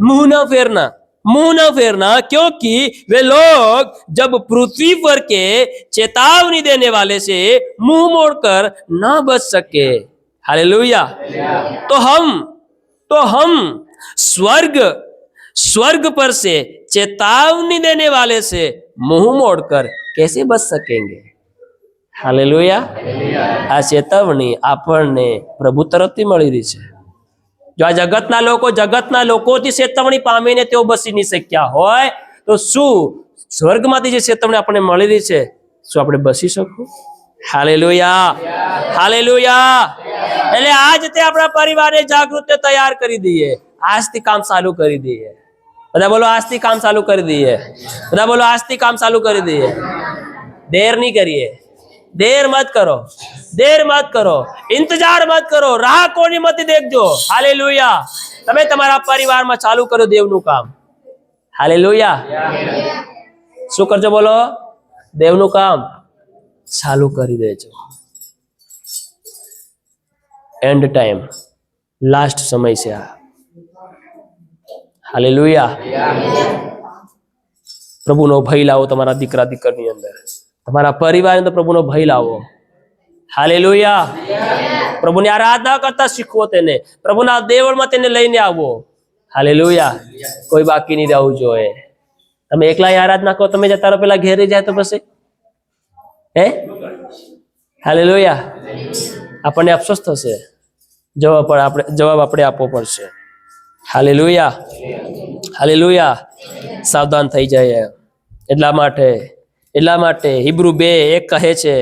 A: मुंह न फेरना, मुंह न फेरना, क्योंकि वे लोग जब पृथ्वी पर के चेतावनी देने वाले से मुंह मोड़कर न बच सके. हालेलुया. तो हम स्वर्ग पर से चेतावनी देने वाले से मुंह मोड़कर कैसे बच सकेंगे? हालेलुया. આ ચેતવણી આપણને પ્રભુ તરફથી મળી રહી છે. જો આ જગતના લોકોથી ચેતવણી પામીને તેઓ બસી નહીં શક્યા હોય તો શું સ્વર્ગમાંથી જે ચેતવણી આપણને મળી રહી છે, શું આપણે બસી શકું? Hallelujah, hallelujah. એટલે આજ તે આપણા પરિવારને જાગૃત તૈયાર કરી દઈએ. આજથી કામ ચાલુ કરી દઈએ. બધા બોલો આજથી કામ ચાલુ કરી દઈએ. બધા બોલો આજથી કામ ચાલુ કરી દઈએ. देर नहीं करिए, देर मत करो, देर मत करो, इंतजार मत करो, राह कोनी मत देखજો. हालेलुया. તમે તમારા પરિવારમાં ચાલુ કરો દેવનું કામ. હાલેલુયા. શું કરજો? બોલો, દેવનું કામ ચાલુ કરી દેજો. એન્ડ ટાઈમ, લાસ્ટ સમય છે આ. હાલેલુયા. પ્રભુનો ભય લાવો તમારા દીકરા દીકરીની અંદર, તમારા પરિવારની અંદર પ્રભુનો ભય લાવો. હાલેલુયા. પ્રભુની આરાધના કરતા શીખવો, તેને પ્રભુના દેવળમાં તેને લઈને આવો. હાલેલુયા. કોઈ બાકી નહીં રહેવું જોઈએ. તમે એકલા આરાધના કરો, તમે જતા રહો, પેલા ઘેરે જાય તો પછી હે? હાલેલુયા. આપણને અફસોસ થશે. જવાબ આપણે આપવો પડશે. Hallelujah, hallelujah. સાવધાન થઈ જાય. એટલા માટે હિબ્રુ 2:1 કહે છે,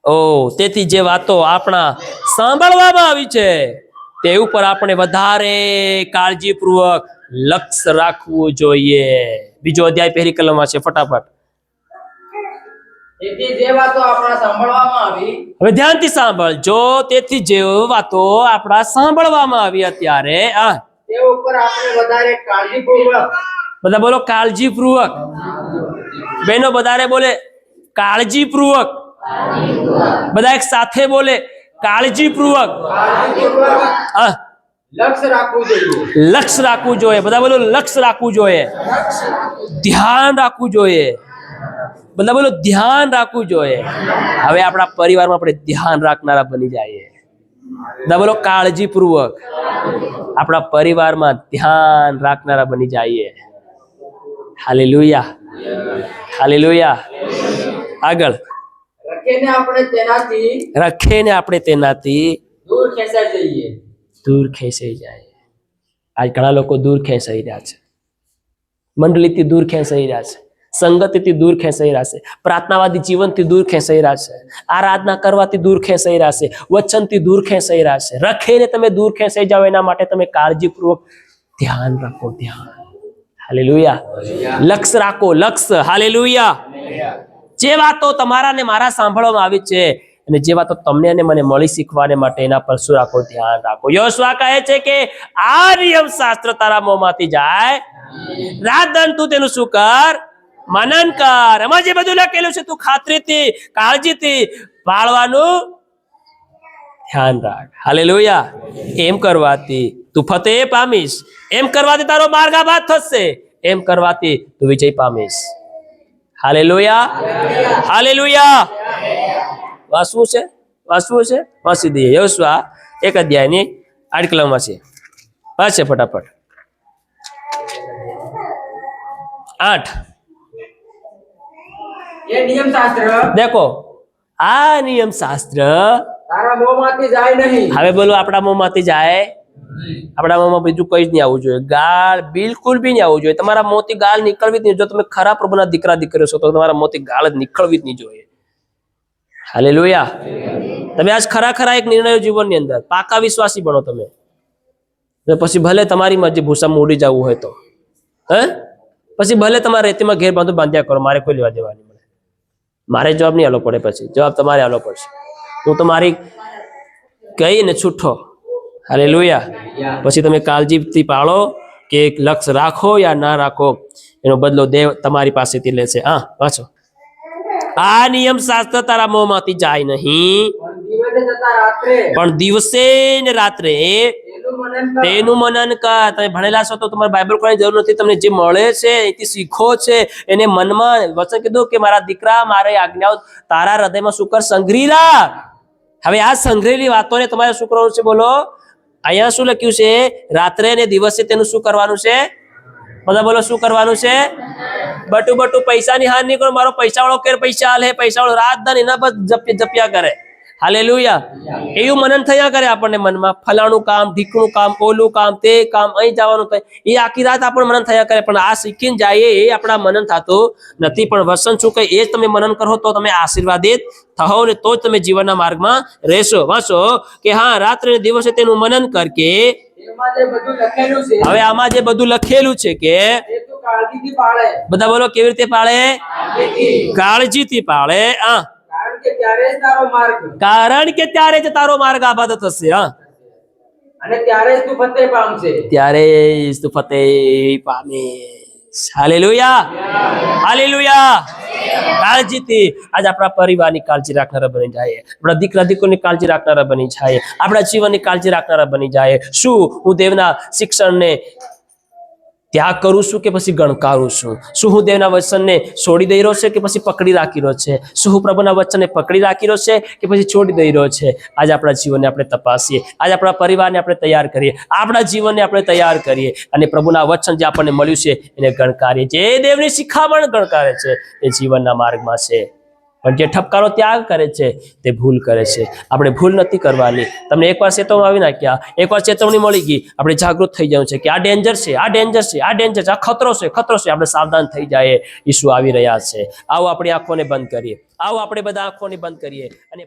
A: ઓ તેથી જે વાતો આપણા સાંભળવામાં આવી છે તે ઉપર આપણે વધારે કાળજીપૂર્વક લક્ષ્ય રાખવું જોઈએ. બીજો અધ્યાય પહેલી કલમમાં છે, ફટાફટ.
C: તેથી જે વાતો આપણા સાંભળવામાં આવી,
A: હવે ધ્યાનથી સાંભળજો. તેથી જે વાતો આપણા સાંભળવામાં આવી અત્યારે,
C: તે ઉપર આપણે વધારે કાળજીપૂર્વક.
A: બધા બોલો કાળજીપૂર્વક. બહેનો વધારે બોલે કાળજીપૂર્વક. બધા એક સાથે બોલે કાળજીપૂર્વક.
C: લક્ષ્ય રાખવું જોઈએ.
A: લક્ષ્ય રાખવું જોઈએ. બધા બોલો લક્ષ્ય રાખવું જોઈએ. ધ્યાન રાખવું જોઈએ. બધા બોલો ધ્યાન રાખવું જોઈએ. હવે આપણા પરિવારમાં આપણે ધ્યાન રાખનારા બની જઈએ. બધા બોલો કાળજીપૂર્વક. આપણા પરિવારમાં ધ્યાન રાખનારા બની જઈએ. Hallelujah, hallelujah. આગળ.
C: રખીને
A: આપણે તેનાથી
C: દૂર ખેંચાઈ જઈએ.
A: દૂર ખેંચાઈ જાય. આજ ઘણા લોકો દૂર ખેંચાઈ રહ્યા છે. મંડળીથી દૂર ખેંચાઈ રહ્યા છે. સંગતિથી દૂર ખેંચાઈ રહ્યા છે. પ્રાર્થનાવાદી જીવનથી દૂર ખેંચાઈ રહ્યા છે. આરાધના કરવાથી દૂર ખેંચાઈ રહ્યા છે. વચનથી દૂર ખેંચાઈ રહ્યા છે. રખીને તમે દૂર ખેંચાઈ જાઓ, એના માટે તમે કાળજીપૂર્વક ધ્યાન રાખો. ધ્યાન. હાલેલુયા. લક્ષ્ય રાખો, લક્ષ્ય. હાલેલુયા. જે વાતો તમારા ને મારા સાંભળવામાં આવી છે અને જે વાતો તમને અને મને મળી શીખવાને માટે, એના પર શું રાખો? ધ્યાન રાખો. યોશુઆ કહે છે કે આ નિયમ શાસ્ત્ર તારા મોંમાંથી જાય, રાત દાન તું તેનું શું કર? મનન કર. એમાં જે બધું લખેલું છે તું ખાતરીથી, કાળજીથી પાળવાનું ધ્યાન રાખ. હાલેલુયા. એમ કરવાથી તું ફતેહ પામીશ. એમ કરવાથી તારો માર્ગ આબાદ થશે. એમ કરવાથી તું વિજય પામીશ. Hallelujah, hallelujah. વાંચવું છે? વાંચી દઈએ. યોશુઆ 1 અધ્યાયની 8 કલમમાં છે. વાંચે ફટાફટ. 8.
C: એ નિયમ શાસ્ત્ર
A: દેખો, આ નિયમ શાસ્ત્ર
C: તારા મોંમાંથી જાય નહીં.
A: હવે બોલો આપણા મોંમાંથી જાય આપણા મોંમાં બીજું કઈ જ નહીં આવવું જોઈએ, ગાળ બિલકુલ બી નહીં આવવું જોઈએ. તમારા મોંથી ગાળ નીકળવી જ નહીં. જો તમે ખરા પ્રભુના દીકરા દીકરીઓ છો તો તમારા મોંથી ગાળ જ નીકળવી જ નહીં જોઈએ. હાલેલુયા. તમે આજ ખરા એક નિર્ણયો જીવનની અંદર પાકા વિશ્વાસી બનો તમે. પછી ભલે તમારી મરજી ભૂસામાં ઉડી જવું હોય તો પછી ભલે તમારે રેતીમાં ઘેર બાંધ્યા કરો, મારે કોઈ લેવા દેવા નહીં મળે. મારે જવાબ નહીં આલો પડે, પછી જવાબ તમારે આલો પડશે. હું તો મારી કહીને છૂટો. હાલેલુયા. પછી તમે કાળજીથી પાળો કે એક લક્ષ્ય રાખો યા ના રાખો, એનો બદલો દેવ તમારી પાસેથી લેશે. હા વાંચો. આ નિયમ શાસ્ત્ર તારા મોંમાંથી જાય નહીં, પણ દિવસે ને રાત્રે તેનું મનન કર. તમે ભણેલા છો તો તમારે બાઇબલ કરવાની જરૂર નથી. તમને જે મળે છે એથી શીખો છે, એને મનમાં વચન કીધું કે મારા દીકરા મારી આજ્ઞાઓ તારા હૃદયમાં શું કર, સંગ્રહી રાખ. હવે આ સંગ્રહેલી વાતોને તમારે શું કરવાનું છે બોલો? અહીંયા શું લખ્યું છે? રાત્રે ને દિવસે તેનું શું કરવાનું છે? બધા બોલો શું કરવાનું છે? બટુ પૈસાની હાર નહીં કરો. મારો પૈસા વાળો કેર પૈસા હાલ હે, પૈસા વાળો રાત દાન એના પર જપ્યા કરે. હાલેલુયા. એવું મનન થયા કરે આપણને મનમાં, ફલાણું કામ, ઢીકણું કામ, ઓલું કામ, તે કામ, અહીં જવાનું થાય, એ આખી રાત આપણને મનન થયા કરે. પણ આ શીખીને જાય એ આપણા મનન થતું નથી. પણ વચન શું કહે એ જ તમે મનન કરો તો તમે આશીર્વાદિત થહો ને તો જ તમે જીવનના માર્ગમાં રહેશો. વાંચો કે હા રાત્રે ને દિવસે તેનું મનન કર કે હવે આમાં જે બધું લખેલું છે કે બધા બોલો કેવી રીતે પાળે? કાળજીથી પાળે. કારણ કે ત્યારે જ તારો માર્ગ આબાદ થશે.
C: અને ત્યારે જ તું ફતેહ પામશે.
A: ત્યારે જ તું ફતેહ પામીશ. હાલેલુયા. હાલેલુયા. કાળજીથી આજ આપણા પરિવારની કાળજી રાખનારા બની જાય, આપણા દીકરા દીકરીની કાળજી રાખનારા બની જાય, આપણા જીવનની કાળજી રાખનારા બની જાય. શું હું દેવના શિક્ષણને ત્યાગ કરું છું કે પછી ગણકારું છું? શું હું દેવના વચનને છોડી દઈ રહ્યો છે કે પછી પકડી રાખી રહ્યો છે? શું હું પ્રભુના વચનને પકડી રાખી રહ્યો છે કે પછી છોડી દઈ રહ્યો છે? આજે આપણા જીવનને આપણે તપાસીએ, આજે આપણા પરિવારને આપણે તૈયાર કરીએ, આપણા જીવનને આપણે તૈયાર કરીએ અને પ્રભુના વચન જે આપણને મળ્યું છે એને ગણકારીએ. જે દેવની શિખામણ ગણકારે છે એ જીવનના માર્ગમાં છે. પણ જે ઠપકારો ત્યાગ કરે છે તે ભૂલ કરે છે. આપણે ભૂલ નથી કરવાની. તમને એકવાર ચેતવણી આવી નાખ્યા, એકવાર ચેતવણી મળી ગઈ, આપણે જાગૃત થઈ જવું છે કે આ ડેન્જર છે, આ ડેન્જર છે, આ ડેન્જર છે, આ ખતરો છે, ખતરો છે. આપણે સાવધાન થઈ જાય. ઈસુ આવી રહ્યા છે. આવો આપણી આંખોને બંધ કરીએ, આવો આપણે બધા આંખોને બંધ કરીએ અને